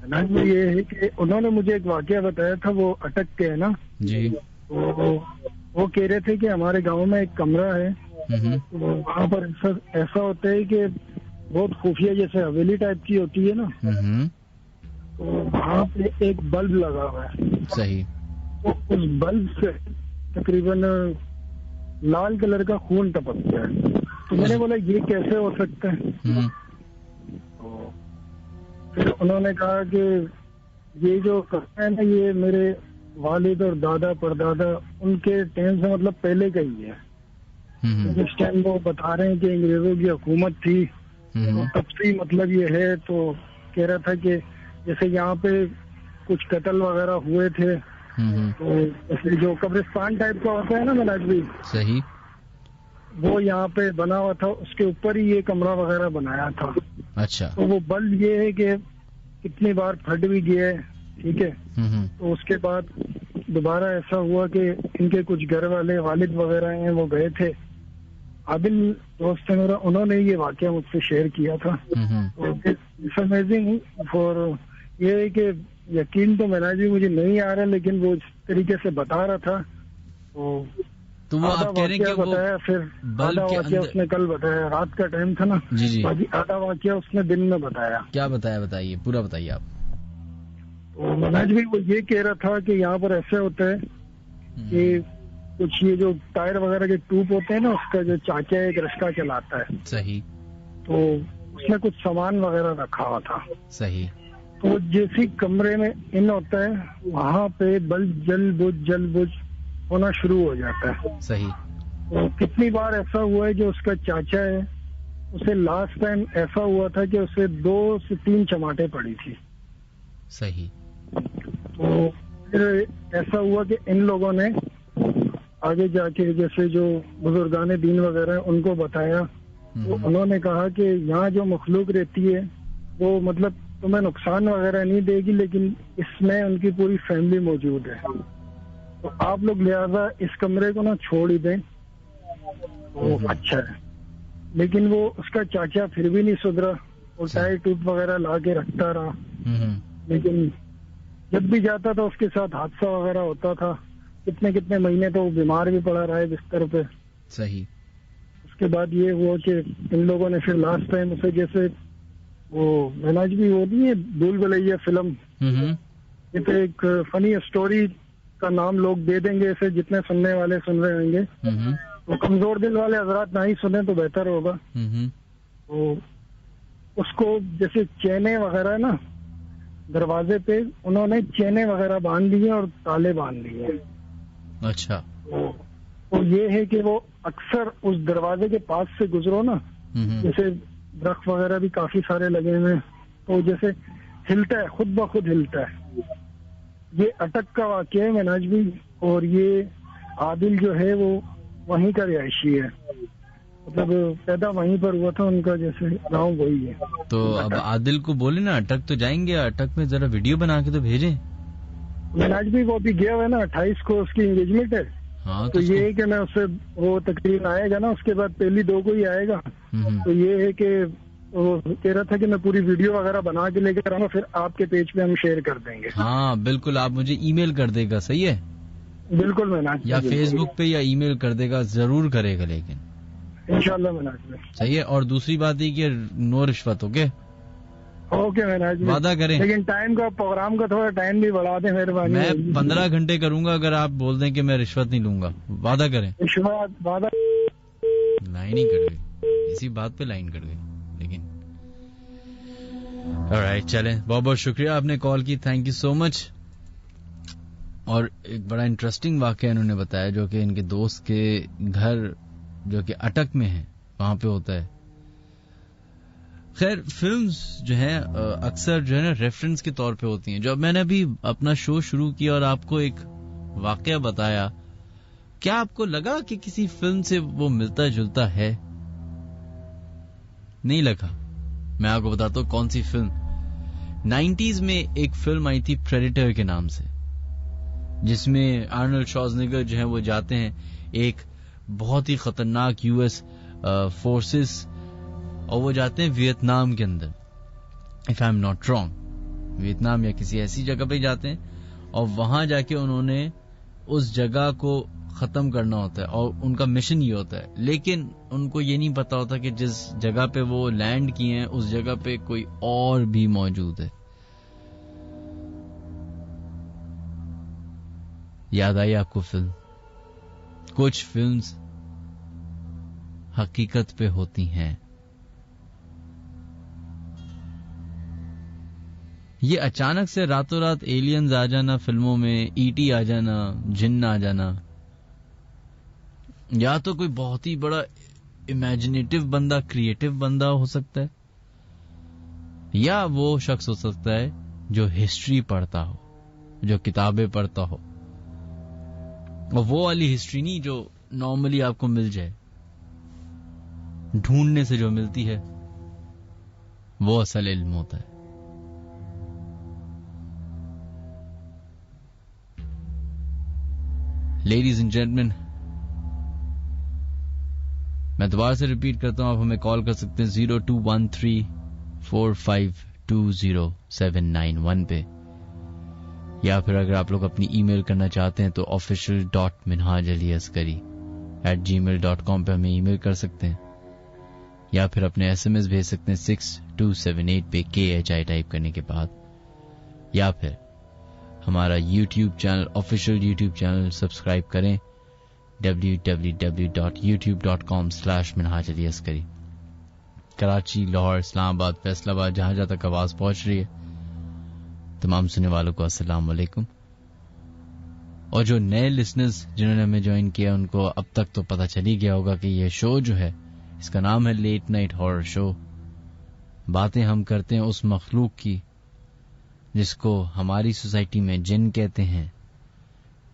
مناج بھی یہ ہے کہ انہوں نے مجھے ایک واقعہ بتایا تھا، وہ اٹک کے ہے نا جی، وہ کہہ رہے تھے کہ ہمارے گاؤں میں ایک کمرہ ہے، وہاں پر ایسا ہوتا ہے کہ بہت خفیہ جیسے حویلی ٹائپ کی ہوتی ہے نا، تو وہاں پہ ایک بلب لگا ہوا ہے. صحیح. تو اس بلب سے تقریباً لال کلر کا خون ٹپکتا ہے. تو میں نے بولا یہ کیسے ہو سکتا ہے؟ تو پھر انہوں نے کہا کہ یہ جو کرتا ہے نا یہ میرے والد اور دادا پردادا ان کے ٹائم سے مطلب پہلے کا ہی ہے. جس ٹائم وہ بتا رہے ہیں کہ انگریزوں کی حکومت تھی تب سے مطلب یہ ہے. تو کہہ رہا تھا کہ جیسے یہاں پہ کچھ قتل وغیرہ ہوئے تھے تو جیسے جو قبرستان ٹائپ کا ہوتا ہے نا مناج بھی، صحیح، وہ یہاں پہ بنا ہوا تھا، اس کے اوپر ہی یہ کمرہ وغیرہ بنایا تھا. اچھا. تو وہ بلب یہ ہے کہ کتنی بار پھٹ بھی گیا ہے، ٹھیک ہے. تو اس کے بعد دوبارہ ایسا ہوا کہ ان کے کچھ گھر والے والد وغیرہ ہیں وہ گئے تھے. عادل دوست ہے میرا، انہوں نے یہ واقعہ مجھ سے شیئر کیا تھا. اٹس امیزنگ فار یہ ہے کہ یقین تو مناج بھی مجھے نہیں آ رہا، لیکن وہ اس طریقے سے بتا رہا تھا. تو وہ آپ کہہ رہے ہیں کہ بتایا، پھر آدھا واقعہ اس نے کل بتایا، رات کا ٹائم تھا نا. جی باقی آدھا واقعہ اس نے دن میں بتایا. کیا بتایا؟ بتائیے پورا بتائیے آپ. مناج بھی وہ یہ کہہ رہا تھا کہ یہاں پر ایسا ہوتا ہے کہ کچھ یہ جو ٹائر وغیرہ کے ٹوب ہوتے ہیں نا، اس کا جو چاچا ایک رشکا چلاتا ہے. صحیح. تو اس نے کچھ سامان وغیرہ رکھا ہوا تھا. صحیح. تو جیسی کمرے میں ان ہوتا ہے وہاں پہ بلب جل بج ہونا شروع ہو جاتا ہے. صحیح. تو کتنی بار ایسا ہوا ہے جو اس کا چاچا ہے اسے لاسٹ ٹائم ایسا ہوا تھا کہ اسے 2 سے 3 چماٹیں پڑی تھی. صحیح. تو پھر ایسا ہوا کہ ان لوگوں نے آگے جا کے جیسے جو بزرگان دین وغیرہ ان کو بتایا، تو انہوں نے کہا کہ یہاں جو مخلوق رہتی ہے وہ مطلب تمہیں نقصان وغیرہ نہیں دے گی، لیکن اس میں ان کی پوری فیملی موجود ہے. تو آپ لوگ لہذا اس کمرے کو نہ چھوڑ ہی دیں تو اچھا ہے. لیکن وہ اس کا چاچا پھر بھی نہیں سدھرا، وہ ٹائر ٹوٹ وغیرہ لا کے رکھتا رہا. لیکن جب بھی جاتا تھا اس کے ساتھ حادثہ وغیرہ ہوتا تھا. کتنے مہینے تو وہ بیمار بھی پڑا رہا ہے بستر پہ. صحیح. اس کے بعد یہ ہوا کہ ان لوگوں نے پھر لاسٹ ٹائم اسے جیسے وہ مناج بھی وہ نہیں ہے بھول بھلیا فلم، یہ تو ایک فنی اسٹوری کا نام لوگ دے دیں گے اسے، جتنے سننے والے سن رہے ہوں گے. تو کمزور دل والے حضرات نہ ہی سنیں تو بہتر ہوگا. تو اس کو جیسے چینے وغیرہ نا دروازے پہ انہوں نے چینے وغیرہ باندھ دیے اور تالے باندھ دیے. اچھا. تو یہ ہے کہ وہ اکثر اس دروازے کے پاس سے گزرو نا، جیسے درخت وغیرہ بھی کافی سارے لگے ہوئے، تو جیسے ہلتا ہے, خود بخود ہلتا ہے. یہ اٹک کا واقعہ ہے مناج بھائی, اور یہ عادل جو ہے وہ وہیں کا رہائشی ہے, مطلب پیدا وہیں پر ہوا تھا, ان کا جیسے گاؤں وہی ہے. تو اب عادل کو بولے نا اٹک تو جائیں گے, اٹک میں ذرا ویڈیو بنا کے تو بھیجیں. مناج بھی وہ بھی گیا ہوا ہے نا, 28 کو اس کی انگیجمنٹ ہے. ہاں تو یہ ہے کہ میں اس سے وہ تقریباً آئے گا نا, اس کے بعد پہلی 2 کو ہی آئے گا. تو یہ ہے کہ وہ کہہ رہا تھا کہ میں پوری ویڈیو وغیرہ بنا کے لے کے آؤں گا, پھر آپ کے پیج پہ ہم شیئر کر دیں گے. ہاں بالکل, آپ مجھے ای میل کر دے گا, صحیح ہے, بالکل مناج, یا فیس بک پہ یا ای میل کر دے گا, ضرور کرے گا, لیکن انشاءاللہ مناج میں. صحیح ہے. اور دوسری بات یہ کہ نو رشوت. اوکے مناج, وعدہ کریں, لیکن ٹائم کا پروگرام کا تھوڑا ٹائم بھی بڑھا دیں مہربانی. میں 15 گھنٹے کروں گا اگر آپ بول دیں کہ میں رشوت نہیں لوں گا. وعدہ کریں. وعدہ. لائن ہی کٹ گئی, اسی بات پہ لائن کٹ گئی. لیکن alright, چلیں, بہت بہت شکریہ آپ نے کال کی, تھینک یو سو مچ. اور ایک بڑا انٹرسٹنگ واقعہ انہوں نے بتایا جو کہ ان کے دوست کے گھر جو کہ اٹک میں ہے وہاں پہ ہوتا ہے. خیر, فلمز جو ہیں اکثر جو ہے نا ریفرنس کے طور پہ ہوتی ہیں. جب میں نے ابھی اپنا شو شروع کیا اور آپ کو ایک واقعہ بتایا, کیا آپ کو لگا کہ کسی فلم سے وہ ملتا جلتا ہے؟ نہیں لگا. میں آپ کو بتاتا ہوں کون سی فلم. 90s میں ایک فلم آئی تھی پریڈیٹر کے نام سے, جس میں آرنلڈ شوازنگر جو ہیں وہ جاتے ہیں ایک بہت ہی خطرناک یو ایس فورسز, اور وہ جاتے ہیں ویتنام کے اندر, if I am not wrong, Vietnam یا کسی ایسی جگہ پہ جاتے ہیں, اور وہاں جا کے انہوں نے اس جگہ کو ختم کرنا ہوتا ہے, اور ان کا مشن یہ ہوتا ہے. لیکن ان کو یہ نہیں پتا ہوتا کہ جس جگہ پہ وہ لینڈ کیے ہیں اس جگہ پہ کوئی اور بھی موجود ہے. یاد آئی آپ کو فلم؟ کچھ فلمز حقیقت پہ ہوتی ہیں. یہ اچانک سے راتوں رات ایلینز آ جانا فلموں میں, ای ٹی آ جانا, جن آ جانا, یا تو کوئی بہت ہی بڑا امیجنیٹو بندہ, کریٹو بندہ ہو سکتا ہے, یا وہ شخص ہو سکتا ہے جو ہسٹری پڑھتا ہو, جو کتابیں پڑھتا ہو, اور وہ والی ہسٹری نہیں جو نارملی آپ کو مل جائے, ڈھونڈنے سے جو ملتی ہے وہ اصل علم ہوتا ہے. لیڈیز اینڈ جینٹلمین, میں دوبارہ سے ریپیٹ کرتا ہوں, آپ ہمیں کال کر سکتے ہیں 0213452071 پہ, یا پھر اگر آپ لوگ اپنی ای میل کرنا چاہتے ہیں تو official.minhajaliasqari@gmail.com پہ ہمیں ای میل کر سکتے ہیں, یا پھر اپنے SMS بھیج سکتے ہیں 6278 پہ KHI ٹائپ کرنے کے بعد, یا پھر ہمارا YouTube channel, official YouTube channel subscribe کریں www.youtube.com/minhajaliasqari. کراچی, لاہور, اسلام آباد, فیصل آباد, جہاں جہاں تک آواز پہنچ رہی ہے, تمام سننے والوں کو السلام علیکم. اور جو نئے لسنرز جنہوں نے ہمیں جوائن کیا ان کو اب تک تو پتہ چل ہی گیا ہوگا کہ یہ شو جو ہے اس کا نام ہے لیٹ نائٹ ہارر شو. باتیں ہم کرتے ہیں اس مخلوق کی جس کو ہماری سوسائٹی میں جن کہتے ہیں,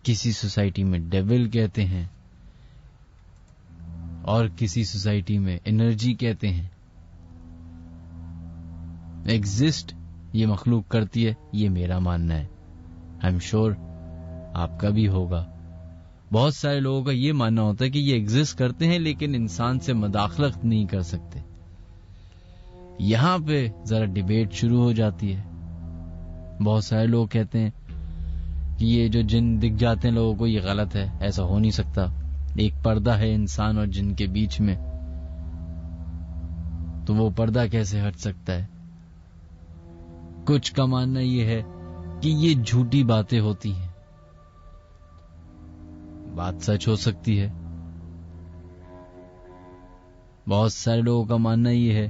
کسی سوسائٹی میں ڈیول کہتے ہیں, اور کسی سوسائٹی میں انرجی کہتے ہیں. ایگزسٹ یہ مخلوق کرتی ہے, یہ میرا ماننا ہے, آئی ایم شیور آپ کا بھی ہوگا. بہت سارے لوگوں کا یہ ماننا ہوتا ہے کہ یہ ایگزسٹ کرتے ہیں لیکن انسان سے مداخلت نہیں کر سکتے. یہاں پہ ذرا ڈیبیٹ شروع ہو جاتی ہے. بہت سارے لوگ کہتے ہیں کہ یہ جو جن دکھ جاتے ہیں لوگوں کو یہ غلط ہے, ایسا ہو نہیں سکتا, ایک پردہ ہے انسان اور جن کے بیچ میں, تو وہ پردہ کیسے ہٹ سکتا ہے. کچھ کا ماننا یہ ہے کہ یہ جھوٹی باتیں ہوتی ہیں. بات سچ ہو سکتی ہے. بہت سارے لوگوں کا ماننا یہ ہے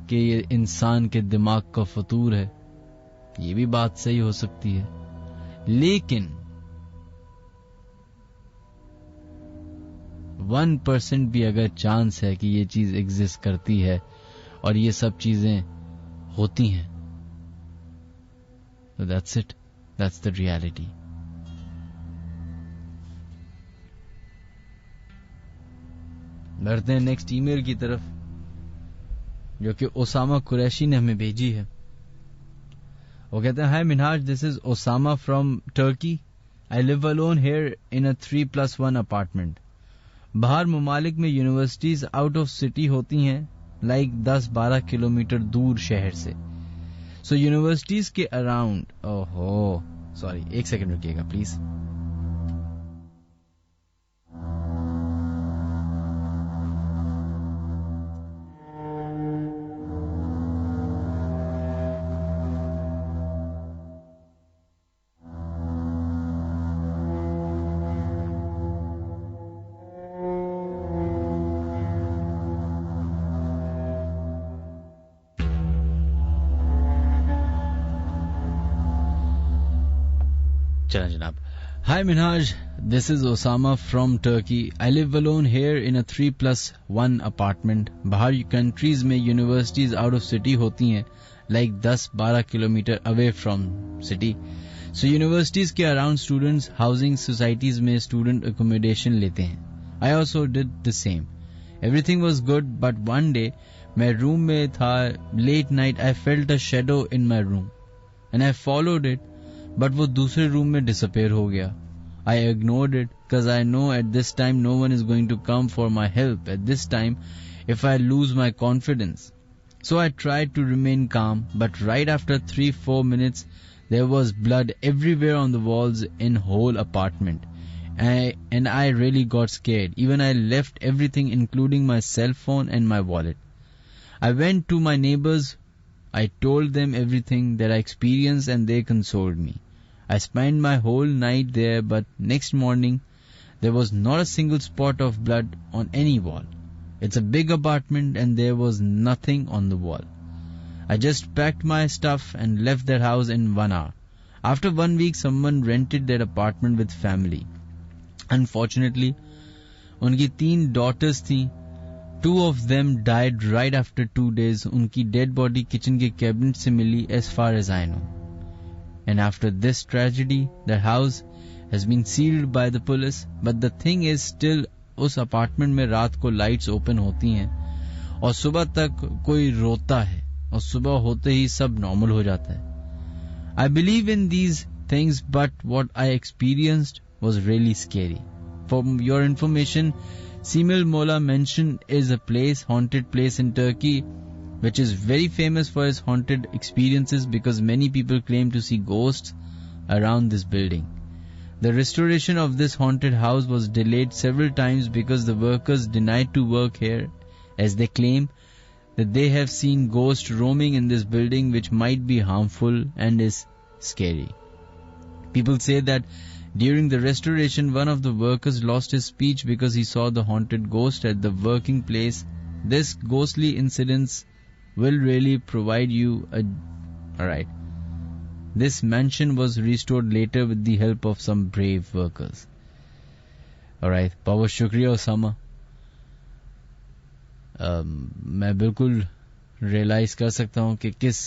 کہ یہ انسان کے دماغ کا فطور ہے. یہ بھی بات صحیح ہو سکتی ہے, لیکن 1% بھی اگر چانس ہے کہ یہ چیز ایگزسٹ کرتی ہے اور یہ سب چیزیں ہوتی ہیں, So that's it. That's the reality. بڑھتے ہیں نیکسٹ ای میل کی طرف جو کہ اسامہ قریشی نے ہمیں بھیجی ہے. وہ کہتے ہیں hi Minhaj, this is Usama from Turkey. I live alone here in a 3+1 apartment. باہر ممالک میں یونیورسٹیز آؤٹ آف سٹی ہوتی ہیں لائک 10-12 کلومیٹر دور شہر سے. سو یونیورسٹیز کے اراؤنڈ سوری ایک سیکنڈ رکیے گا پلیز. چلا جناب. Hi Minhaj, this is Usama from Turkey. I live alone here in a 3+1 apartment. باہر کنٹریز میں یونیورسٹیز آؤٹ آف سٹی ہوتی ہیں like 10-12 kilometre away from city. So universities کے اراؤنڈ اسٹوڈنٹس ہاؤسنگ سوسائٹیز میں اسٹوڈنٹ اکوموڈیشن لیتے ہیں. I also did the same. Everything was good but one day میں room میں تھا, late night I felt a shadow in my room and I followed it, but وہ دوسرے room میں disappear ہو گیا. I ignored it because I know at this time no one is going to come for my help at this time if I lose my confidence. So I tried to remain calm, but right after 3-4 minutes, there was blood everywhere on the walls in whole apartment. And I really got scared. Even I left everything including my cell phone and my wallet. I went to my neighbors. I told them everything that I experienced and they consoled me. I spent my whole night there, but next morning, there was not a single spot of blood on any wall. It's a big apartment and there was nothing on the wall. I just packed my stuff and left that house in 1 hour. After 1 week, someone rented that apartment with family. Unfortunately, unki 3 daughters thi. 2 of them died right after 2 days. Unki dead body kitchen ke cabinet se mili as far as I know. And after this tragedy, that house has been sealed by the police. But the thing is still, اس apartment میں رات کو lights open ہوتی ہیں اور صبح تک کوئی روتا ہے اور صبح ہوتے ہی سب نارمل ہو جاتا ہے. I believe in these things, but what I experienced was really scary. For your information, Simil Mola mentioned is a place, haunted place in Turkey, which is very famous for its haunted experiences because many people claim to see ghosts around this building. The restoration of this haunted house was delayed several times because the workers denied to work here, as they claim that they have seen ghosts roaming in this building which might be harmful and is scary. People say that during the restoration, one of the workers lost his speech because he saw the haunted ghost at the working place. This ghostly incidents will really provide you a... Alright. This mansion was restored later with the help of some brave workers. Alright, بہت شکریہ اسامہ. میں بالکل realise کر سکتا ہوں کہ کس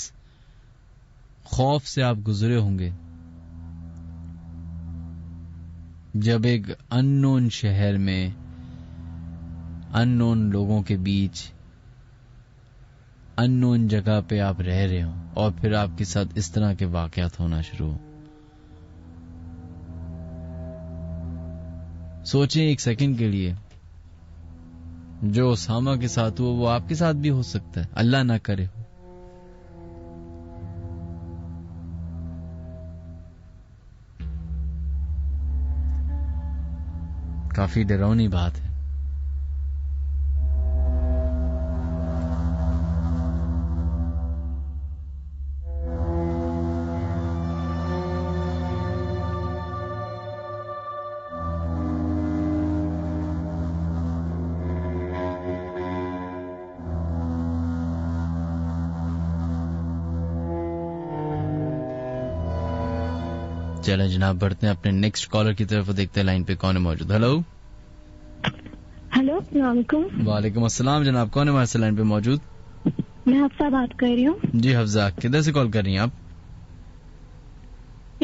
خوف سے آپ گزرے ہوں گے جب ایک ان نون شہر میں ان نون لوگوں کے بیچ ان نون جگہ پہ آپ رہ رہے ہوں اور پھر آپ کے ساتھ اس طرح کے واقعات ہونا شروع ہو. سوچیں ایک سیکنڈ کے لیے, جو اسامہ کے ساتھ ہوا وہ آپ کے ساتھ بھی ہو سکتا ہے, اللہ نہ کرے. کافی ڈراؤنی بات ہے. چلیں جناب بڑھتے ہیں اپنے نیکسٹ کالر کی طرف, دیکھتے ہیں لائن پہ کون ہے موجود. ہلو السلام علیکم. وعلیکم السلام جناب, کون ہے ہمارے سے لائن پہ موجود؟ میں حفصہ بات کر رہی ہوں. جی حفصہ, کدھر سے کال کر رہی ہیں آپ؟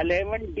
11D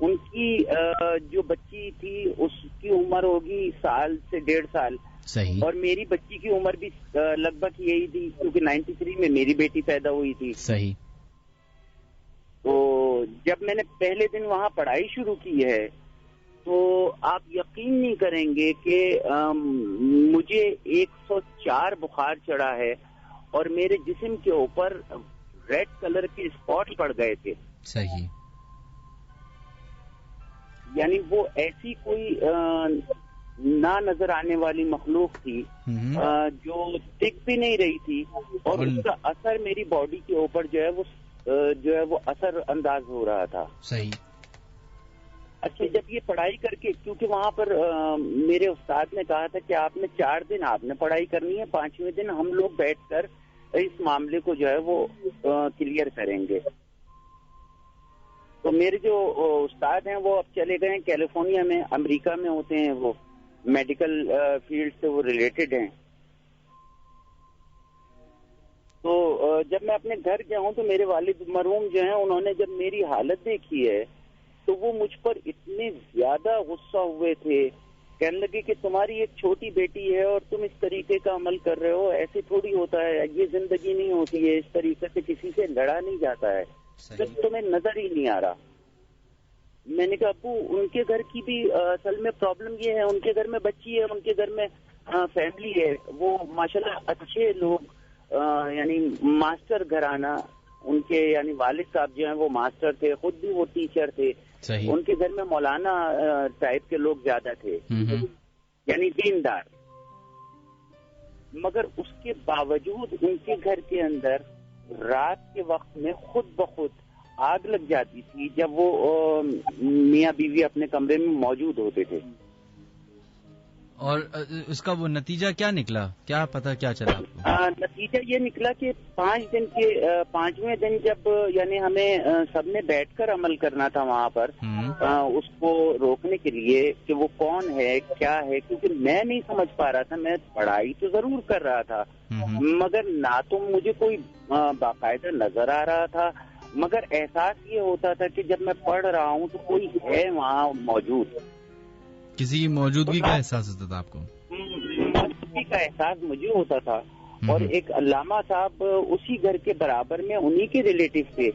ان کی جو بچی تھی اس کی عمر ہوگی 1 سال سے 1.5 سال. صحیح. اور میری بچی کی عمر بھی لگ بھگ یہی تھی کیونکہ 93 میں میری بیٹی پیدا ہوئی تھی. صحیح. تو جب میں نے پہلے دن وہاں پڑھائی شروع کی ہے تو آپ یقین نہیں کریں گے کہ مجھے 104 بخار چڑھا ہے اور میرے جسم کے اوپر ریڈ کلر کے اسپاٹ پڑ گئے تھے. صحیح. یعنی وہ ایسی کوئی نہ نظر آنے والی مخلوق تھی جو دکھ بھی نہیں رہی تھی اور اس کا اثر میری باڈی کے اوپر جو ہے وہ اثر انداز ہو رہا تھا. صحیح. اچھا جب یہ پڑھائی کر کے کیونکہ وہاں پر میرے استاد نے کہا تھا کہ آپ نے 4 دن آپ نے پڑھائی کرنی ہے, 5ویں دن ہم لوگ بیٹھ کر اس معاملے کو جو ہے وہ کلیئر کریں گے. تو میرے جو استاد ہیں وہ اب چلے گئے ہیں کیلیفورنیا میں, امریکہ میں ہوتے ہیں, وہ میڈیکل فیلڈ سے وہ ریلیٹڈ ہیں. تو جب میں اپنے گھر گیا ہوں تو میرے والد مرحوم جو ہیں انہوں نے جب میری حالت دیکھی ہے تو وہ مجھ پر اتنے زیادہ غصہ ہوئے تھے, کہنے لگے کہ تمہاری ایک چھوٹی بیٹی ہے اور تم اس طریقے کا عمل کر رہے ہو, ایسے تھوڑی ہوتا ہے, یہ زندگی نہیں ہوتی ہے, اس طریقے سے کسی سے لڑا نہیں جاتا ہے, جب تمہیں نظر ہی نہیں آ رہا. میں نے کہا ابو ان کے گھر کی بھی اصل میں پرابلم یہ ہے, ان کے گھر میں بچی ہے, ان کے گھر میں فیملی ہے, وہ ماشاءاللہ اچھے لوگ, یعنی ماسٹر گھرانہ ان کے, یعنی والد صاحب جو ہیں وہ ماسٹر تھے, خود بھی وہ ٹیچر تھے. صحیح. ان کے گھر میں مولانا ٹائپ کے لوگ زیادہ تھے, یعنی دیندار. مگر اس کے باوجود ان کے گھر کے اندر رات کے وقت میں خود بخود آگ لگ جاتی تھی جب وہ میاں بیوی اپنے کمرے میں موجود ہوتے تھے. اور اس کا وہ نتیجہ کیا نکلا, کیا پتا کیا چلا آپ کو؟ نتیجہ یہ نکلا کہ 5ویں دن جب یعنی ہمیں سب نے بیٹھ کر عمل کرنا تھا وہاں پر اس کو روکنے کے لیے کہ وہ کون ہے کیا ہے, کیونکہ میں نہیں سمجھ پا رہا تھا. میں پڑھائی تو ضرور کر رہا تھا مگر نہ تو مجھے کوئی باقاعدہ نظر آ رہا تھا, مگر احساس یہ ہوتا تھا کہ جب میں پڑھ رہا ہوں تو کوئی ہے وہاں موجود. کسی کی موجودگی کا احساس ہوتا تھا آپ کو؟ موجودگی کا احساس مجھے ہوتا تھا. اور ایک علامہ صاحب اسی گھر کے برابر میں انہی کے ریلیٹو تھے,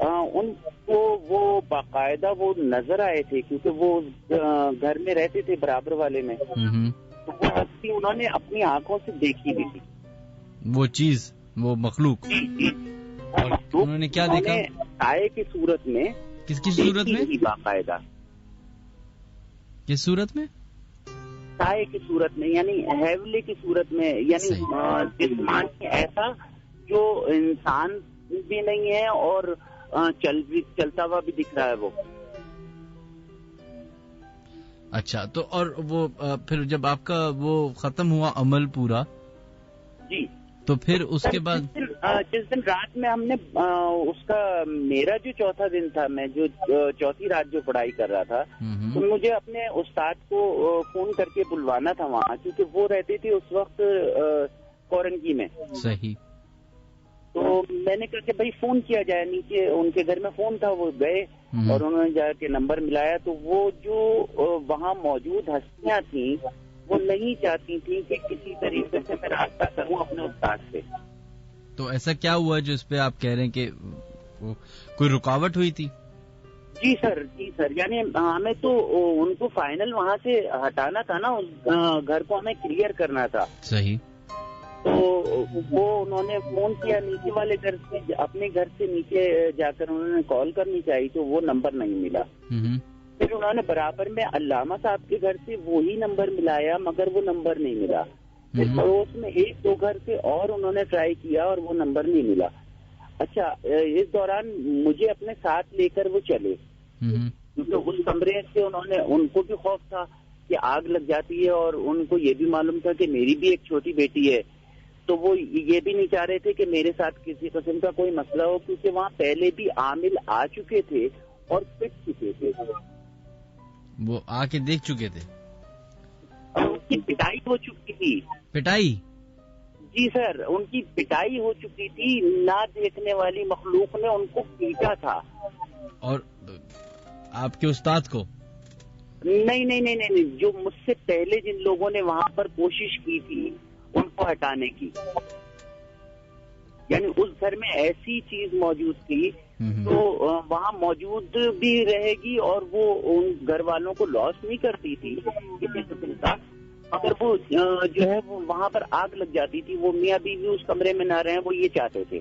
ان کو وہ باقاعدہ وہ نظر آئے تھے کیونکہ وہ گھر میں رہتے تھے برابر والے میں, تو وہ ہستی انہوں نے اپنی آنکھوں سے دیکھی بھی تھی وہ چیز, وہ مخلوق. اور انہوں نے کیا دیکھا؟ سائے کی صورت میں. کس کی صورت میں؟ باقاعدہ کس صورت میں؟ سائے کی صورت میں, یعنی ہیولے کی صورت میں, یعنی جسمانی ایسا جو انسان بھی نہیں ہے اور چلتا ہوا بھی دکھ رہا ہے وہ. اچھا, تو اور وہ پھر جب آپ کا وہ ختم ہوا عمل پورا, جی, تو پھر اس کے بعد جس دن رات میں ہم نے اس کا, میرا جو 4تھا دن تھا, میں جو 4تھی رات جو پڑھائی کر رہا تھا, تو مجھے اپنے استاد کو فون کر کے بلوانا تھا وہاں, کیونکہ وہ رہتی تھی اس وقت کورنگی میں. صحیح. تو میں نے کہا کہ بھائی فون کیا جائے, نیچے ان کے گھر میں فون تھا, وہ گئے اور انہوں نے جا کے نمبر ملایا. تو وہ جو وہاں موجود ہستیاں تھیں وہ نہیں چاہتی تھی کہ کسی طریقے سے میں رابطہ کروں اپنے استاد سے. تو ایسا کیا ہوا جو اس پہ آپ کہہ رہے ہیں کہ کوئی رکاوٹ ہوئی تھی؟ جی سر, یعنی ہمیں تو ان کو فائنل وہاں سے ہٹانا تھا نا, اس گھر کو ہمیں کلیئر کرنا تھا. صحیح. تو وہ انہوں نے فون کیا نیچے والے گھر سے, اپنے گھر سے نیچے جا کر انہوں نے کال کرنی چاہیے, تو وہ نمبر نہیں ملا. پھر انہوں نے برابر میں علامہ صاحب کے گھر سے وہی نمبر ملایا, مگر وہ نمبر نہیں ملا. پھر پڑوس میں 1-2 گھر سے اور انہوں نے ٹرائی کیا اور وہ نمبر نہیں ملا. اچھا, اس دوران مجھے اپنے ساتھ لے کر وہ چلے, کیونکہ اس کمرے سے انہوں نے, ان کو بھی خوف تھا کہ آگ لگ جاتی ہے, اور ان کو یہ بھی معلوم تھا کہ میری بھی ایک چھوٹی بیٹی ہے, تو وہ یہ بھی نہیں چاہ رہے تھے کہ میرے ساتھ کسی قسم کا کوئی مسئلہ ہو, کیونکہ وہاں پہلے بھی عامل آ چکے تھے اور پٹ چکے تھے. وہ آ کے دیکھ چکے تھے, ان کی پٹائی ہو چکی تھی. پٹائی؟ جی سر, ان کی پٹائی ہو چکی تھی, نہ دیکھنے والی مخلوق نے ان کو پیٹا تھا. اور آپ کے استاد کو؟ نہیں، جو مجھ سے پہلے جن لوگوں نے وہاں پر کوشش کی تھی ان کو ہٹانے کی، یعنی اس گھر میں ایسی چیز موجود تھی تو وہاں موجود بھی رہے گی اور وہ ان گھر والوں کو لاس نہیں کرتی تھی کسی قسم کا، اگر وہ جو ہے وہ وہاں پر آگ لگ جاتی تھی، وہ میاں بیوی اس کمرے میں نہ رہیں، وہ یہ چاہتے تھے.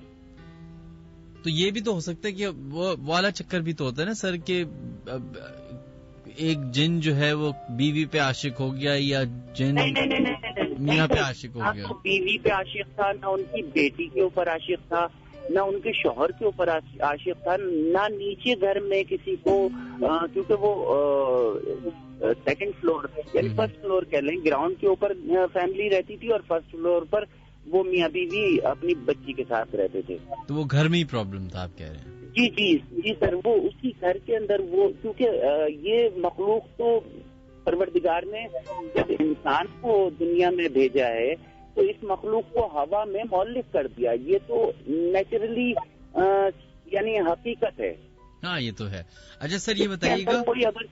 تو یہ بھی تو ہو سکتا ہے کہ وہ والا چکر بھی تو ہوتا ہے نا سر، کہ ایک جن جو ہے وہ بیوی پہ عاشق ہو گیا یا جن میاں پہ عاشق ہو گیا. بیوی پہ عاشق تھا، نہ ان کی بیٹی کے اوپر عاشق تھا، نہ ان کے شوہر کے اوپر عاشق تھا، نہ نیچے گھر میں کسی کو، کیونکہ وہ سیکنڈ فلور یعنی فرسٹ فلور کہہ لیں، گراؤنڈ کے اوپر فیملی رہتی تھی اور فرسٹ فلور پر وہ میاں بیوی اپنی بچی کے ساتھ رہتے تھے. تو وہ گھر میں ہی پرابلم تھا آپ کہہ رہے ہیں؟ جی سر، وہ اسی گھر کے اندر وہ، کیونکہ یہ مخلوق تو پروردگار نے جب انسان کو دنیا میں بھیجا ہے تو اس مخلوق کو ہوا میں مولف کر دیا، یہ تو نیچرلی یعنی حقیقت ہے. ہاں یہ تو ہے. اچھا سر یہ بتائیے گا، کوئی اگر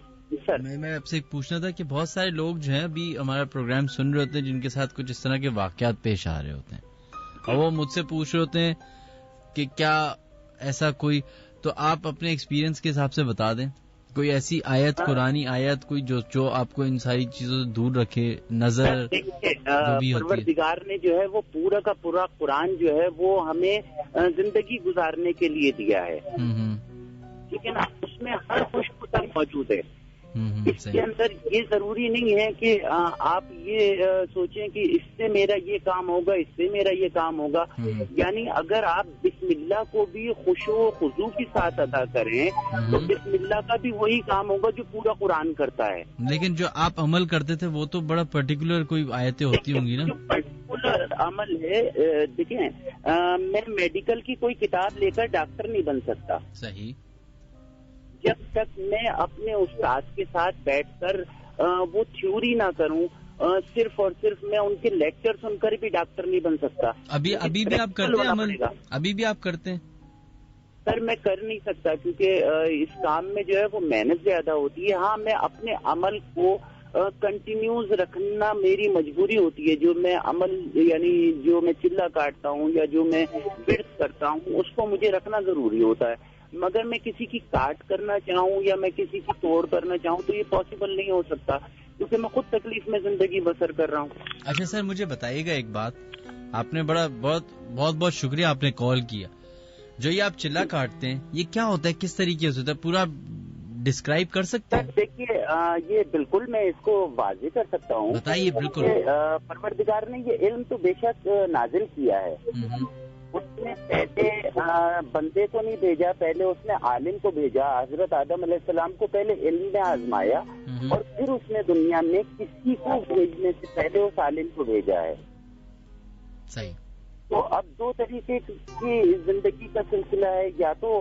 سر میں آپ سے پوچھنا تھا کہ بہت سارے لوگ جو ہیں ابھی ہمارا پروگرام سن رہے ہوتے ہیں جن کے ساتھ کچھ اس طرح کے واقعات پیش آ رہے ہوتے ہیں اور وہ مجھ سے پوچھ رہے ہوتے ہیں کہ کیا ایسا کوئی، تو آپ اپنے ایکسپیرینس کے حساب سے بتا دیں کوئی ایسی آیت، قرآنی آیت کوئی جو آپ کو ان ساری چیزوں سے دور رکھے، نظر جو بھی ہوتی ہے. پروردگار نے جو ہے وہ پورا کا پورا قرآن جو ہے وہ ہمیں زندگی گزارنے کے لیے دیا ہے، ٹھیک ہے نا، اس میں ہر خوش خطر موجود ہے. اس کے اندر یہ ضروری نہیں ہے کہ آپ یہ سوچیں کہ اس سے میرا یہ کام ہوگا، اس سے میرا یہ کام ہوگا. یعنی اگر آپ بسم اللہ کو بھی خوشو و خضوع کے ساتھ ادا کریں تو بسم اللہ کا بھی وہی کام ہوگا جو پورا قرآن کرتا ہے. لیکن جو آپ عمل کرتے تھے وہ تو بڑا پرٹیکولر کوئی آیتیں ہوتی ہوں گی نا؟ جو پرٹیکولر عمل ہے، دیکھیں میں میڈیکل کی کوئی کتاب لے کر ڈاکٹر نہیں بن سکتا. صحیح. جب تک میں اپنے استاد کے ساتھ بیٹھ کر وہ تھیوری نہ کروں، صرف اور صرف میں ان کے لیکچر سن کر بھی ڈاکٹر نہیں بن سکتا. ابھی بھی آپ کرتے ہیں عمل؟ ابھی بھی آپ کرتے ہیں؟ سر میں کر نہیں سکتا کیونکہ اس کام میں جو ہے وہ محنت زیادہ ہوتی ہے. ہاں میں اپنے عمل کو کنٹینیوز رکھنا میری مجبوری ہوتی ہے. جو میں عمل یعنی جو میں چلا کاٹتا ہوں یا جو میں ورد کرتا ہوں اس کو مجھے رکھنا ضروری ہوتا ہے. مگر میں کسی کی کاٹ کرنا چاہوں یا میں کسی کی توڑ کرنا چاہوں تو یہ پاسبل نہیں ہو سکتا کیونکہ میں خود تکلیف میں زندگی بسر کر رہا ہوں. اچھا سر مجھے بتائیے گا ایک بات، آپ نے بہت شکریہ آپ نے کال کیا. جو یہ آپ چلا کاٹتے ہیں یہ کیا ہوتا ہے، کس طریقے سے ہوتا ہے، پورا ڈسکرائب کر سکتے ہیں؟ دیکھیے یہ بالکل میں اس کو واضح کر سکتا ہوں. بتائیے. بالکل. پروردگار نے یہ علم تو بے شک نازل کیا ہے. اس نے پہلے بندے کو نہیں بھیجا، پہلے اس نے عالم کو بھیجا. حضرت آدم علیہ السلام کو پہلے علم میں آزمایا اور پھر اس نے دنیا میں کسی کو بھیجنے سے پہلے اس عالم کو بھیجا ہے. صحیح. تو اب دو طریقے کی زندگی کا سلسلہ ہے، یا تو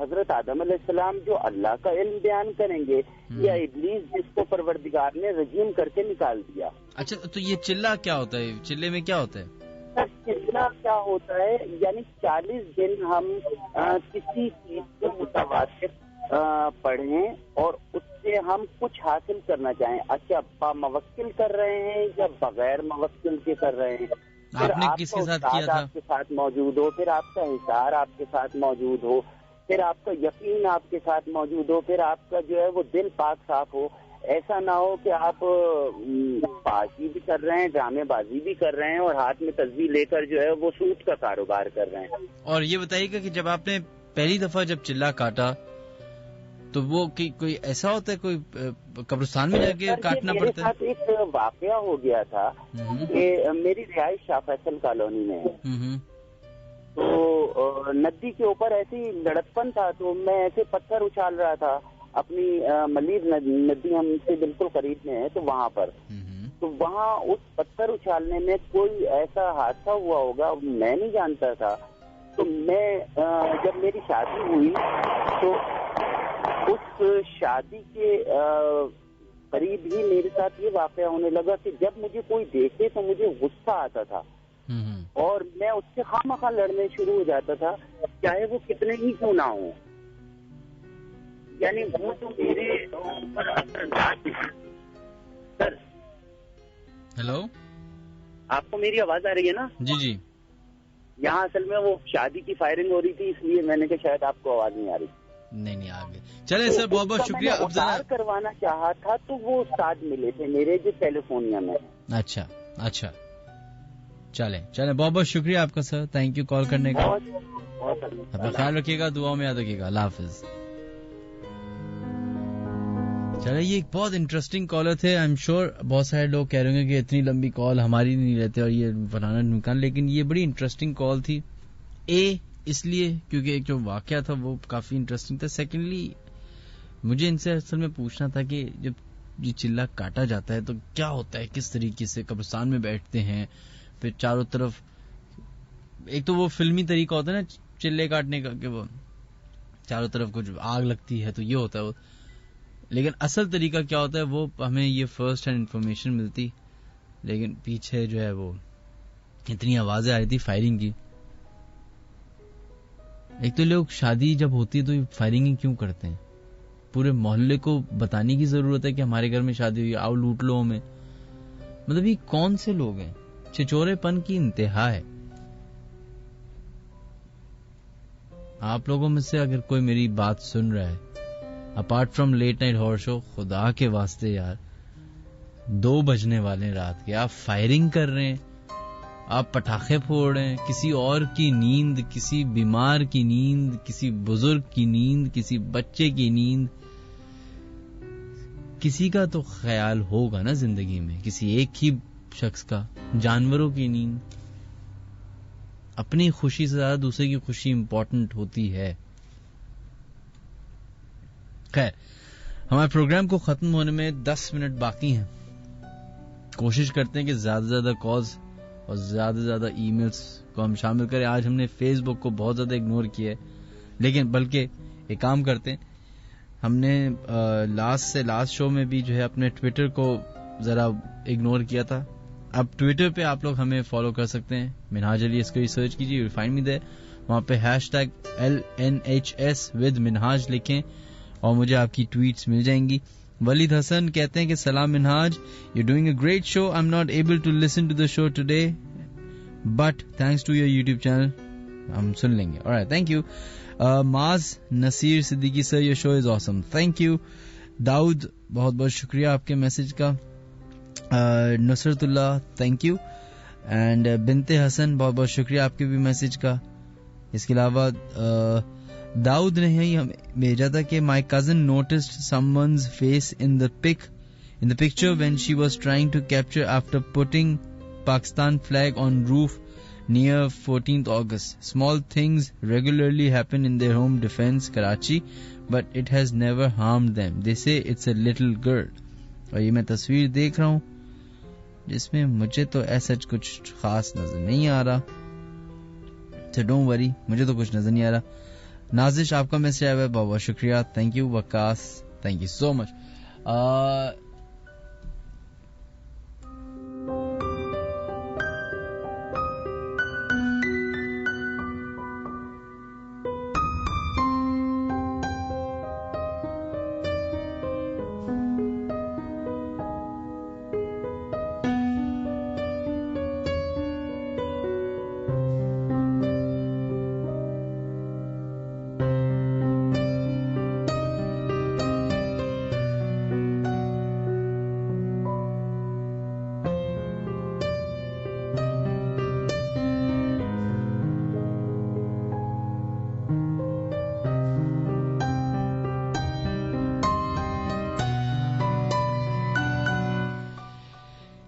حضرت آدم علیہ السلام جو اللہ کا علم بیان کریں گے یا ابلیس جس کو پروردگار نے رجیم کر کے نکال دیا. اچھا تو یہ چلا کیا ہوتا ہے، چلے میں کیا ہوتا ہے؟ چلا کیا ہوتا ہے یعنی 40 دن ہم کسی چیز کے متواتر پڑھیں اور اس سے ہم کچھ حاصل کرنا چاہیں. اچھا با موکل کر رہے ہیں یا بغیر موکل کے کر رہے ہیں، پھر آپ نے کس کے ساتھ کیا تھا؟ آپ کے ساتھ موجود ہو، پھر آپ کا حساب آپ کے ساتھ موجود ہو، پھر آپ کا یقین آپ کے ساتھ موجود ہو، پھر آپ کا جو ہے وہ دل پاک صاف ہو. ایسا نہ ہو کہ آپ بازی بھی کر رہے ہیں، ڈرامے بازی بھی کر رہے ہیں اور ہاتھ میں تصویر لے کر جو ہے وہ سوٹ کا کاروبار کر رہے ہیں. اور یہ بتائیے گا کہ جب آپ نے پہلی دفعہ جب چلا کاٹا تو وہ کوئی ایسا ہوتا ہے، کوئی قبرستان میں جا کے کاٹنا پڑتا ہے؟ میرے ساتھ ایک واقعہ ہو گیا تھا کہ میری رہائش شاہ فیصل کالونی میں ہے، تو ندی کے اوپر ایسی لڑکپن تھا تو میں ایسے پتھر اچھال رہا تھا اپنی ملیر ندی ہم سے بالکل قریب میں ہے تو وہاں پر، تو وہاں اس پتھر اچھالنے میں کوئی ایسا حادثہ ہوا ہوگا میں نہیں جانتا تھا. تو میں جب میری شادی ہوئی تو اس شادی کے قریب ہی میرے ساتھ یہ واقعہ ہونے لگا کہ جب مجھے کوئی دیکھے تو مجھے غصہ آتا تھا اور میں اس سے خواہ مخواہ لڑنے شروع ہو جاتا تھا چاہے وہ کتنے ہی کیوں نہ ہوں. یعنی وہ تو میرے اوپر اثر ڈالتے ہیں. سر ہیلو, آپ کو میری آواز آ رہی ہے نا؟ جی جی. یہاں اصل میں وہ شادی کی فائرنگ ہو رہی تھی, اس لیے میں نے کہا شاید آپ کو آواز نہیں آ رہی. نہیں آگے چلے سر, بہت بہت شکریہ. اب ذرا کروانا چاہا تھا تو وہ استاد ملے تھے میرے جو کیلیفورنیا میں. اچھا چلیں بہت بہت شکریہ آپ کا سر, تھینک یو کال کرنے کا. اپنا خیال رکھیے گا, دعاؤں میں یاد رکھیے گا. اللہ حافظ. چلے, یہ ایک بہت انٹرسٹنگ کالر تھے. آئی ایم شیور بہت سارے لوگ کہہ رہے ہوں گے کہ اتنی لمبی کال ہماری نہیں رہتے اور یہ فلانا ڈھمکان, لیکن یہ بڑی انٹرسٹنگ کال تھی. اس لیے کیونکہ ایک جو واقعہ تھا وہ کافی انٹرسٹنگ تھا. سیکنڈلی مجھے ان سے اصل میں پوچھنا تھا کہ جب یہ چلہ کاٹا جاتا ہے تو کیا ہوتا ہے, کس طریقے سے قبرستان میں بیٹھتے ہیں, پھر چاروں طرف ایک تو وہ فلمی طریقہ ہوتا ہے نا چلے کاٹنے کا کہ وہ چاروں طرف کچھ آگ لگتی ہے تو یہ ہوتا ہے وہ, لیکن اصل طریقہ کیا ہوتا ہے وہ ہمیں یہ فرسٹ ہینڈ انفارمیشن ملتی. لیکن پیچھے جو ہے وہ اتنی آوازیں آ رہی تھی فائرنگ کی. ایک تو لوگ شادی جب ہوتی ہے تو فائرنگ کیوں کرتے ہیں؟ پورے محلے کو بتانے کی ضرورت ہے کہ ہمارے گھر میں شادی ہوئی, آؤ لوٹ لو ہمیں. مطلب یہ کون سے لوگ ہیں؟ چچورے پن کی انتہا ہے. آپ لوگوں میں سے اگر کوئی میری بات سن رہا ہے, apart from late night horror show, خدا کے واسطے یار 2 بجنے والے رات کے, آپ فائرنگ کر رہے ہیں, آپ پٹاخے پھوڑ رہے ہیں, کسی اور کی نیند, کسی بیمار کی نیند, کسی بزرگ کی نیند, کسی بچے کی نیند. کسی کا تو خیال ہوگا نا زندگی میں, کسی ایک ہی شخص کا. جانوروں کی نیند. اپنی خوشی سے زیادہ دوسرے کی خوشی امپورٹنٹ ہوتی ہے. خیر, ہمارے پروگرام کو ختم ہونے میں 10 منٹ باقی ہیں. کوشش کرتے ہیں کہ زیادہ سے زیادہ کالز اور زیادہ سے زیادہ ای میلز کو ہم شامل کریں. آج ہم نے فیس بک کو بہت زیادہ اگنور کیا ہے, لیکن بلکہ ایک کام کرتے ہیں, ہم نے لاسٹ شو میں بھی جو ہے اپنے ٹویٹر کو ذرا اگنور کیا تھا. اب ٹویٹر پہ آپ لوگ ہمیں فالو کر سکتے ہیں, منہاج علی اس کو ریسرچ کیجیے, یو فائنڈ می دیر. وہاں پہ #LNHS with منہاج لکھیں اور مجھے آپ کی ٹویٹس مل جائیں گی. ولید حسن کہتے ہیں کہ سلام Minhaj, you doing a great show. I am not able to listen to the show today but thanks to your YouTube channel ہم سن لیں گے. alright, thank you. Muaz Naseer Siddiqui sir, your show is awesome. Thank you. Dawood بہت بہت شکریہ آپ کے message کا. Nusrat Ullah thank you. And Bint Hasan بہت بہت شکریہ آپ کے بھی میسج کا. اس کے علاوہ داؤد نے ہی ہمیں بھیجا تھا کہ my cousin noticed someone's face in the picture when she was trying to capture after putting Pakistan flag on roof near 14th August. Small things regularly happen in their home defense Karachi, but it has never harmed them. They say it's a little girl. اور یہ میں تصویر دیکھ رہا ہوں جس میں مجھے تو ایسا کچھ خاص نظر نہیں آ رہا, so don't worry, مجھے تو کچھ نظر نہیں آ رہا. نازش آپ کا میسج آیا ہے, بہت بہت شکریہ. Thank you. Vikas thank you so much.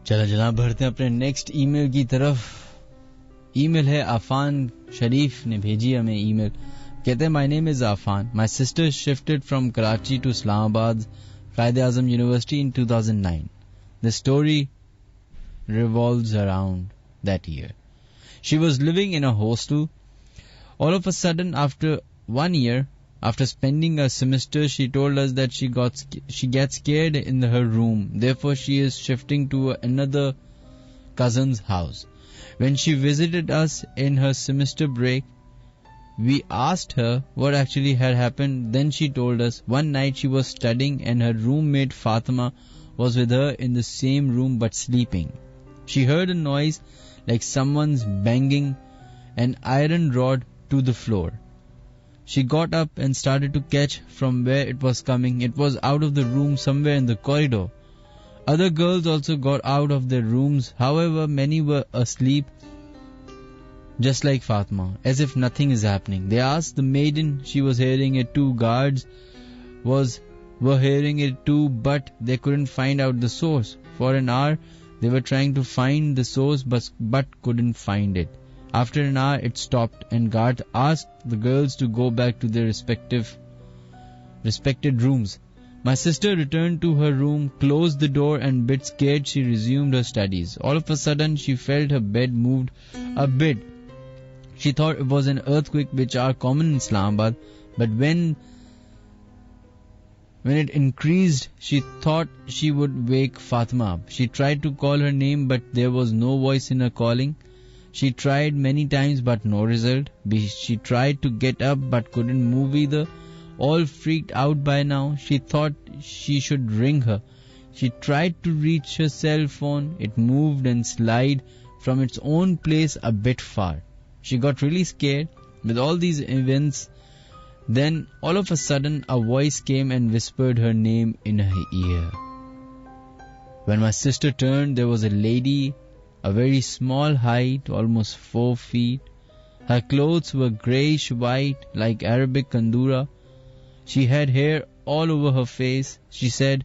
چلا جناب بڑھتے ہیں اپنے نیکسٹ ای میل کی طرف. ای میل ہے عفان شریف نے بھیجی ہمیں ای میل. کہتے ہیں my name is Affan. My sister shifted from Karachi to Islamabad Quaid Azam University in 2009. The story revolves around that year. She was living in a hostel. All of a sudden, after 1 year, after spending a semester, she told us that she gets scared in her room. Therefore, she is shifting to another cousin's house. When she visited us in her semester break, We asked her what actually had happened. Then she told us one night she was studying and her roommate Fatima was with her in the same room but sleeping. She heard a noise like someone's banging an iron rod to the floor. She got up and started to catch from where it was coming. It was out of the room somewhere in the corridor. Other girls also got out of their rooms. However, many were asleep, just like Fatima, as if nothing is happening. They asked the maiden, she was hearing it too. Guards were hearing it too, but they couldn't find out the source. For an hour, they were trying to find the source, but couldn't find it. After an hour, it stopped, and guards asked the girls to go back to their respected rooms. My sister returned to her room, closed the door, and bit scared, she resumed her studies. All of a sudden, she felt her bed moved a bit. She thought it was an earthquake, which are common in Islamabad, but when it increased, she thought she would wake Fatima up. She tried to call her name, but there was no voice in her calling. She tried many times, but no result. She tried to get up, but couldn't move either. All freaked out by now, she thought she should ring her. She tried to reach her cell phone. It moved and slid from its own place a bit far. She got really scared with all these events. Then, all of a sudden, a voice came and whispered her name in her ear. When my sister turned, there was a lady, a very small height, almost 4 feet. Her clothes were greyish-white, like Arabic kandura. She had hair all over her face. She said,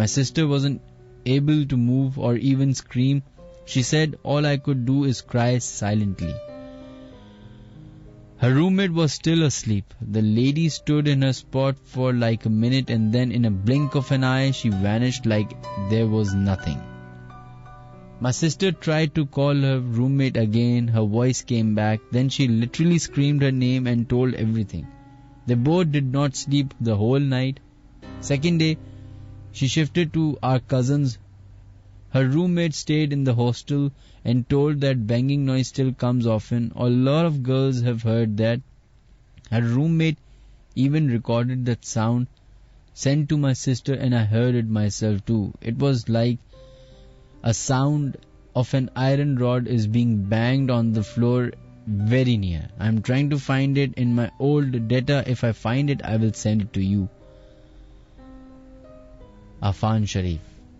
My sister wasn't able to move or even scream. She said, "All I could do is cry silently." Her roommate was still asleep. The lady stood in her spot for like a minute, and then in a blink of an eye, she vanished like there was nothing. My sister tried to call her roommate again. Her voice came back. Then she literally screamed her name and told everything. They both did not sleep the whole night. Second day, she shifted to our cousin's. Her roommate stayed in the hostel and told that banging noise still comes often. A lot of girls have heard that. Her roommate even recorded that sound, sent to my sister, and I heard it myself too. It was like a sound of an iron rod is being banged on the floor very near. I'm trying to find it in my old data. If I find it, I will send it to you. Afan Sharif.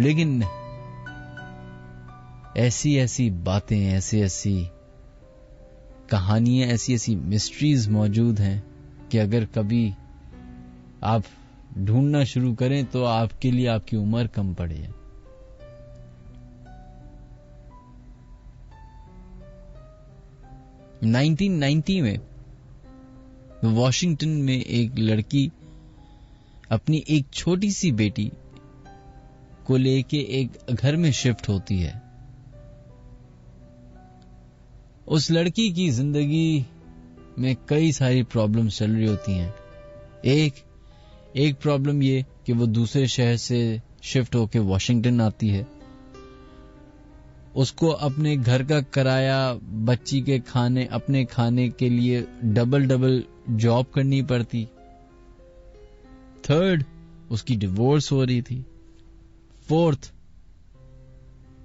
لیکن ایسی ایسی باتیں، ایسی ایسی کہانیاں، ایسی ایسی mysteries موجود ہیں کہ اگر کبھی آپ ڈھونڈنا شروع کریں تو آپ کے لیے آپ کی عمر کم پڑے. 1990 میں واشنگٹن میں ایک لڑکی اپنی ایک چھوٹی سی بیٹی کو لے کے ایک گھر میں شفٹ ہوتی ہے. اس لڑکی کی زندگی میں کئی ساری پرابلمز چل رہی ہوتی ہیں. ایک پرابلم یہ کہ وہ دوسرے شہر سے شفٹ ہو کے واشنگٹن آتی ہے. اس کو اپنے گھر کا کرایہ، بچی کے کھانے، اپنے کھانے کے لیے ڈبل جاب کرنی پڑتی. تھرڈ، اس کی ڈیورس ہو رہی تھی. فورتھ،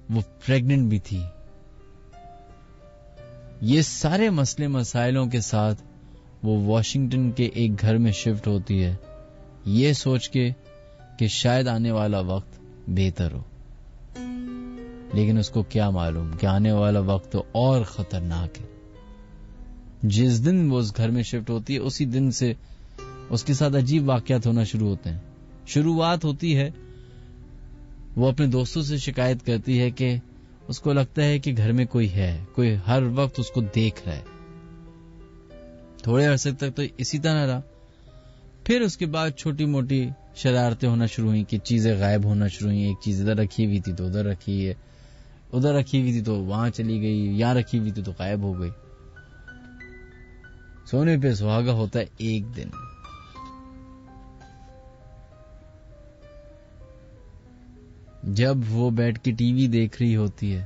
وہ پریگننٹ بھی تھی. یہ سارے مسئلے مسائلوں کے ساتھ وہ واشنگٹن کے ایک گھر میں شفٹ ہوتی ہے، یہ سوچ کے کہ شاید آنے والا وقت بہتر ہو. لیکن اس کو کیا معلوم کہ آنے والا وقت تو اور خطرناک ہے. جس دن وہ اس گھر میں شفٹ ہوتی ہے اسی دن سے اس کے ساتھ عجیب واقعات ہونا شروع ہوتے ہیں. شروعات ہوتی ہے، وہ اپنے دوستوں سے شکایت کرتی ہے کہ اس کو لگتا ہے کہ گھر میں کوئی ہے، کوئی ہر وقت اس کو دیکھ رہا ہے. تھوڑے عرصے تک تو اسی طرح رہا. پھر اس کے بعد چھوٹی موٹی شرارتیں ہونا شروع ہوئی کہ چیزیں غائب ہونا شروع ہوئی. ایک چیز ادھر رکھی ہوئی تھی تو ادھر رکھی ہے، ادھر رکھی ہوئی تھی تو وہاں چلی گئی، یہاں رکھی ہوئی تھی تو غائب ہو گئی. سونے پہ سہاگا ہوتا ہے ایک دن. جب وہ بیٹھ کے ٹی وی دیکھ رہی ہوتی ہے،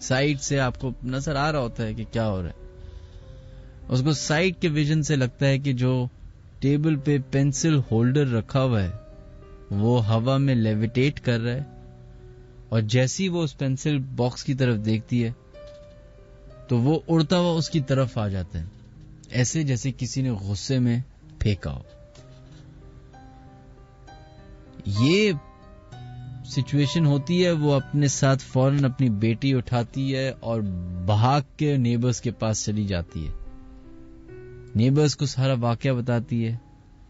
سائٹ سے آپ کو نظر آ رہا ہوتا ہے کہ کیا ہو رہا ہے. اس کو سائٹ کے ویژن سے لگتا ہے کہ جو ٹیبل پہ پینسل ہولڈر رکھا ہوا ہے وہ ہوا میں لیویٹیٹ کر رہا ہے، اور جیسی وہ اس پینسل باکس کی طرف دیکھتی ہے تو وہ اڑتا ہوا اس کی طرف آ جاتا ہے، ایسے جیسے کسی نے غصے میں پھینکا ہو. یہ سچویشن ہوتی ہے. وہ اپنے ساتھ فوراً اپنی بیٹی اٹھاتی ہے اور بھاگ کے نیبرز کے پاس چلی جاتی ہے. نیبرز کو سارا واقعہ بتاتی ہے.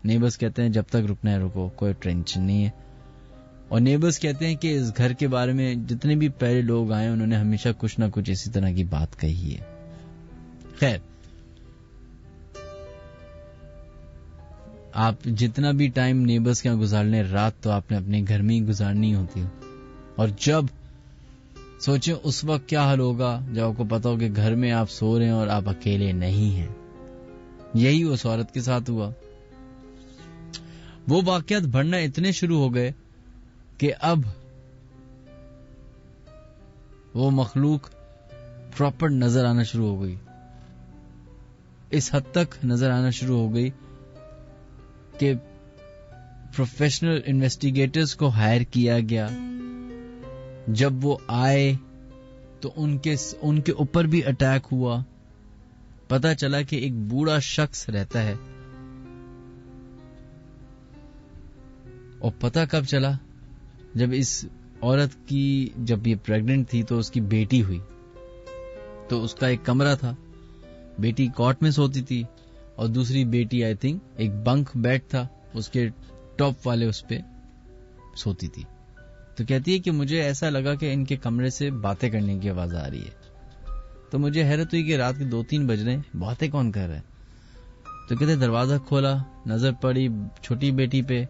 نیبرز کہتے ہیں جب تک رکنا ہے رکو، کوئی ٹینشن نہیں ہے. اور نیبرز کہتے ہیں کہ اس گھر کے بارے میں جتنے بھی پہلے لوگ آئے انہوں نے ہمیشہ کچھ نہ کچھ اسی طرح کی بات کہی ہے. خیر، آپ جتنا بھی ٹائم نیبرز کے یہاں گزارنے، رات تو آپ نے اپنے گھر میں ہی گزارنی ہوتی ہے. اور جب سوچیں اس وقت کیا حال ہوگا جب آپ کو پتا ہو کہ گھر میں آپ سو رہے ہیں اور آپ اکیلے نہیں ہیں. یہی اس عورت کے ساتھ ہوا. وہ واقعات بڑھنا اتنے شروع ہو گئے کہ اب وہ مخلوق پراپر نظر آنا شروع ہو گئی. اس حد تک نظر آنا شروع ہو گئی کہ پروفیشنل انویسٹیگیٹرز کو ہائر کیا گیا. جب وہ آئے تو ان کے اوپر بھی اٹیک ہوا. پتا چلا کہ ایک بوڑھا شخص رہتا ہے. اور پتا کب چلا؟ جب اس عورت کی جب یہ پریگننٹ تھی تو اس کی بیٹی ہوئی تو اس کا ایک کمرہ تھا. بیٹی کاٹ میں سوتی تھی اور دوسری بیٹی آئی تھنک ایک بنک بیڈ تھا اس کے ٹاپ والے اس پہ سوتی تھی. تو کہتی ہے کہ مجھے ایسا لگا کہ ان کے کمرے سے باتیں کرنے کی آواز آ رہی ہے. تو مجھے حیرت ہوئی کہ رات کے 2-3 بج رہے ہیں، باتیں کون کر رہے ہیں. تو کہتے دروازہ کھولا، نظر پڑی چھوٹی بیٹی پہ،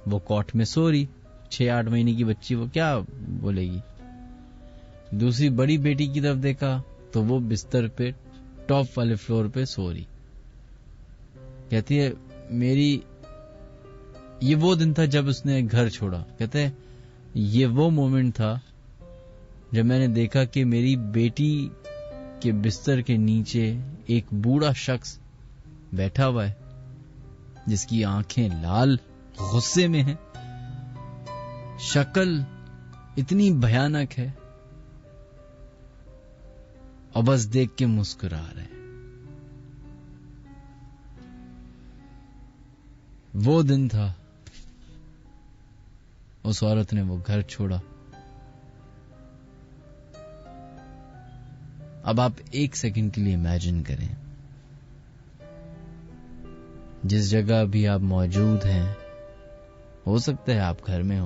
وہ کاٹ میں سو رہی. 6-8 مہینے کی بچی، وہ کیا بولے گی. دوسری بڑی بیٹی کی طرف دیکھا تو وہ بستر پہ ٹاپ والے فلور پہ سو رہی. کہتی ہے یہ وہ دن تھا جب اس نے گھر چھوڑا. کہتے ہیں یہ وہ مومنٹ تھا جب میں نے دیکھا کہ میری بیٹی کے بستر کے نیچے ایک بوڑھا شخص بیٹھا ہوا ہے جس کی آنکھیں لال، غصے میں ہیں، شکل اتنی بھیانک ہے اور بس دیکھ کے مسکرا رہے. وہ دن تھا اس عورت نے وہ گھر چھوڑا اب آپ 1 سیکنڈ کے لیے امیجن کریں جس جگہ بھی آپ موجود ہیں، ہو سکتا ہے آپ گھر میں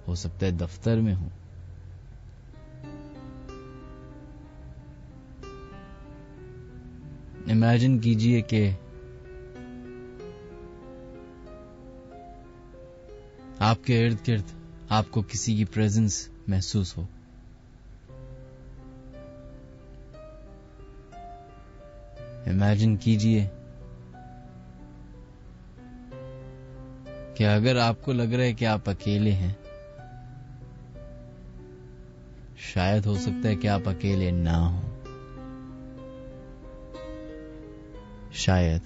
ہو سکتا ہے دفتر میں ہو، امیجن کیجئے کہ آپ کے ارد گرد آپ کو کسی کی پریزنس محسوس ہو. امیجن کیجئے کہ اگر آپ کو لگ رہا ہے کہ آپ اکیلے ہیں، شاید ہو سکتا ہے کہ آپ اکیلے نہ ہوں، شاید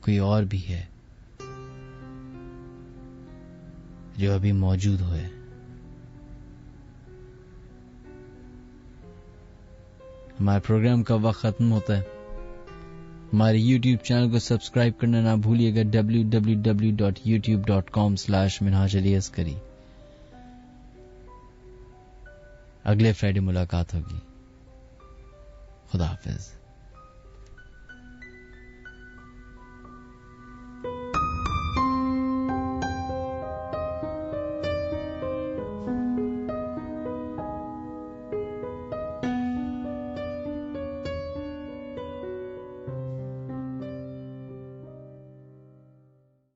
کوئی اور بھی ہے جو ابھی موجود ہوئے. ہمارے پروگرام کا وقت ختم ہوتا ہے. ہمارے YouTube چینل کو سبسکرائب کرنا نہ بھولیے گا، www.youtube.com/منہاج علی عسکری. اگلے فرائیڈے ملاقات ہوگی. خدا حافظ.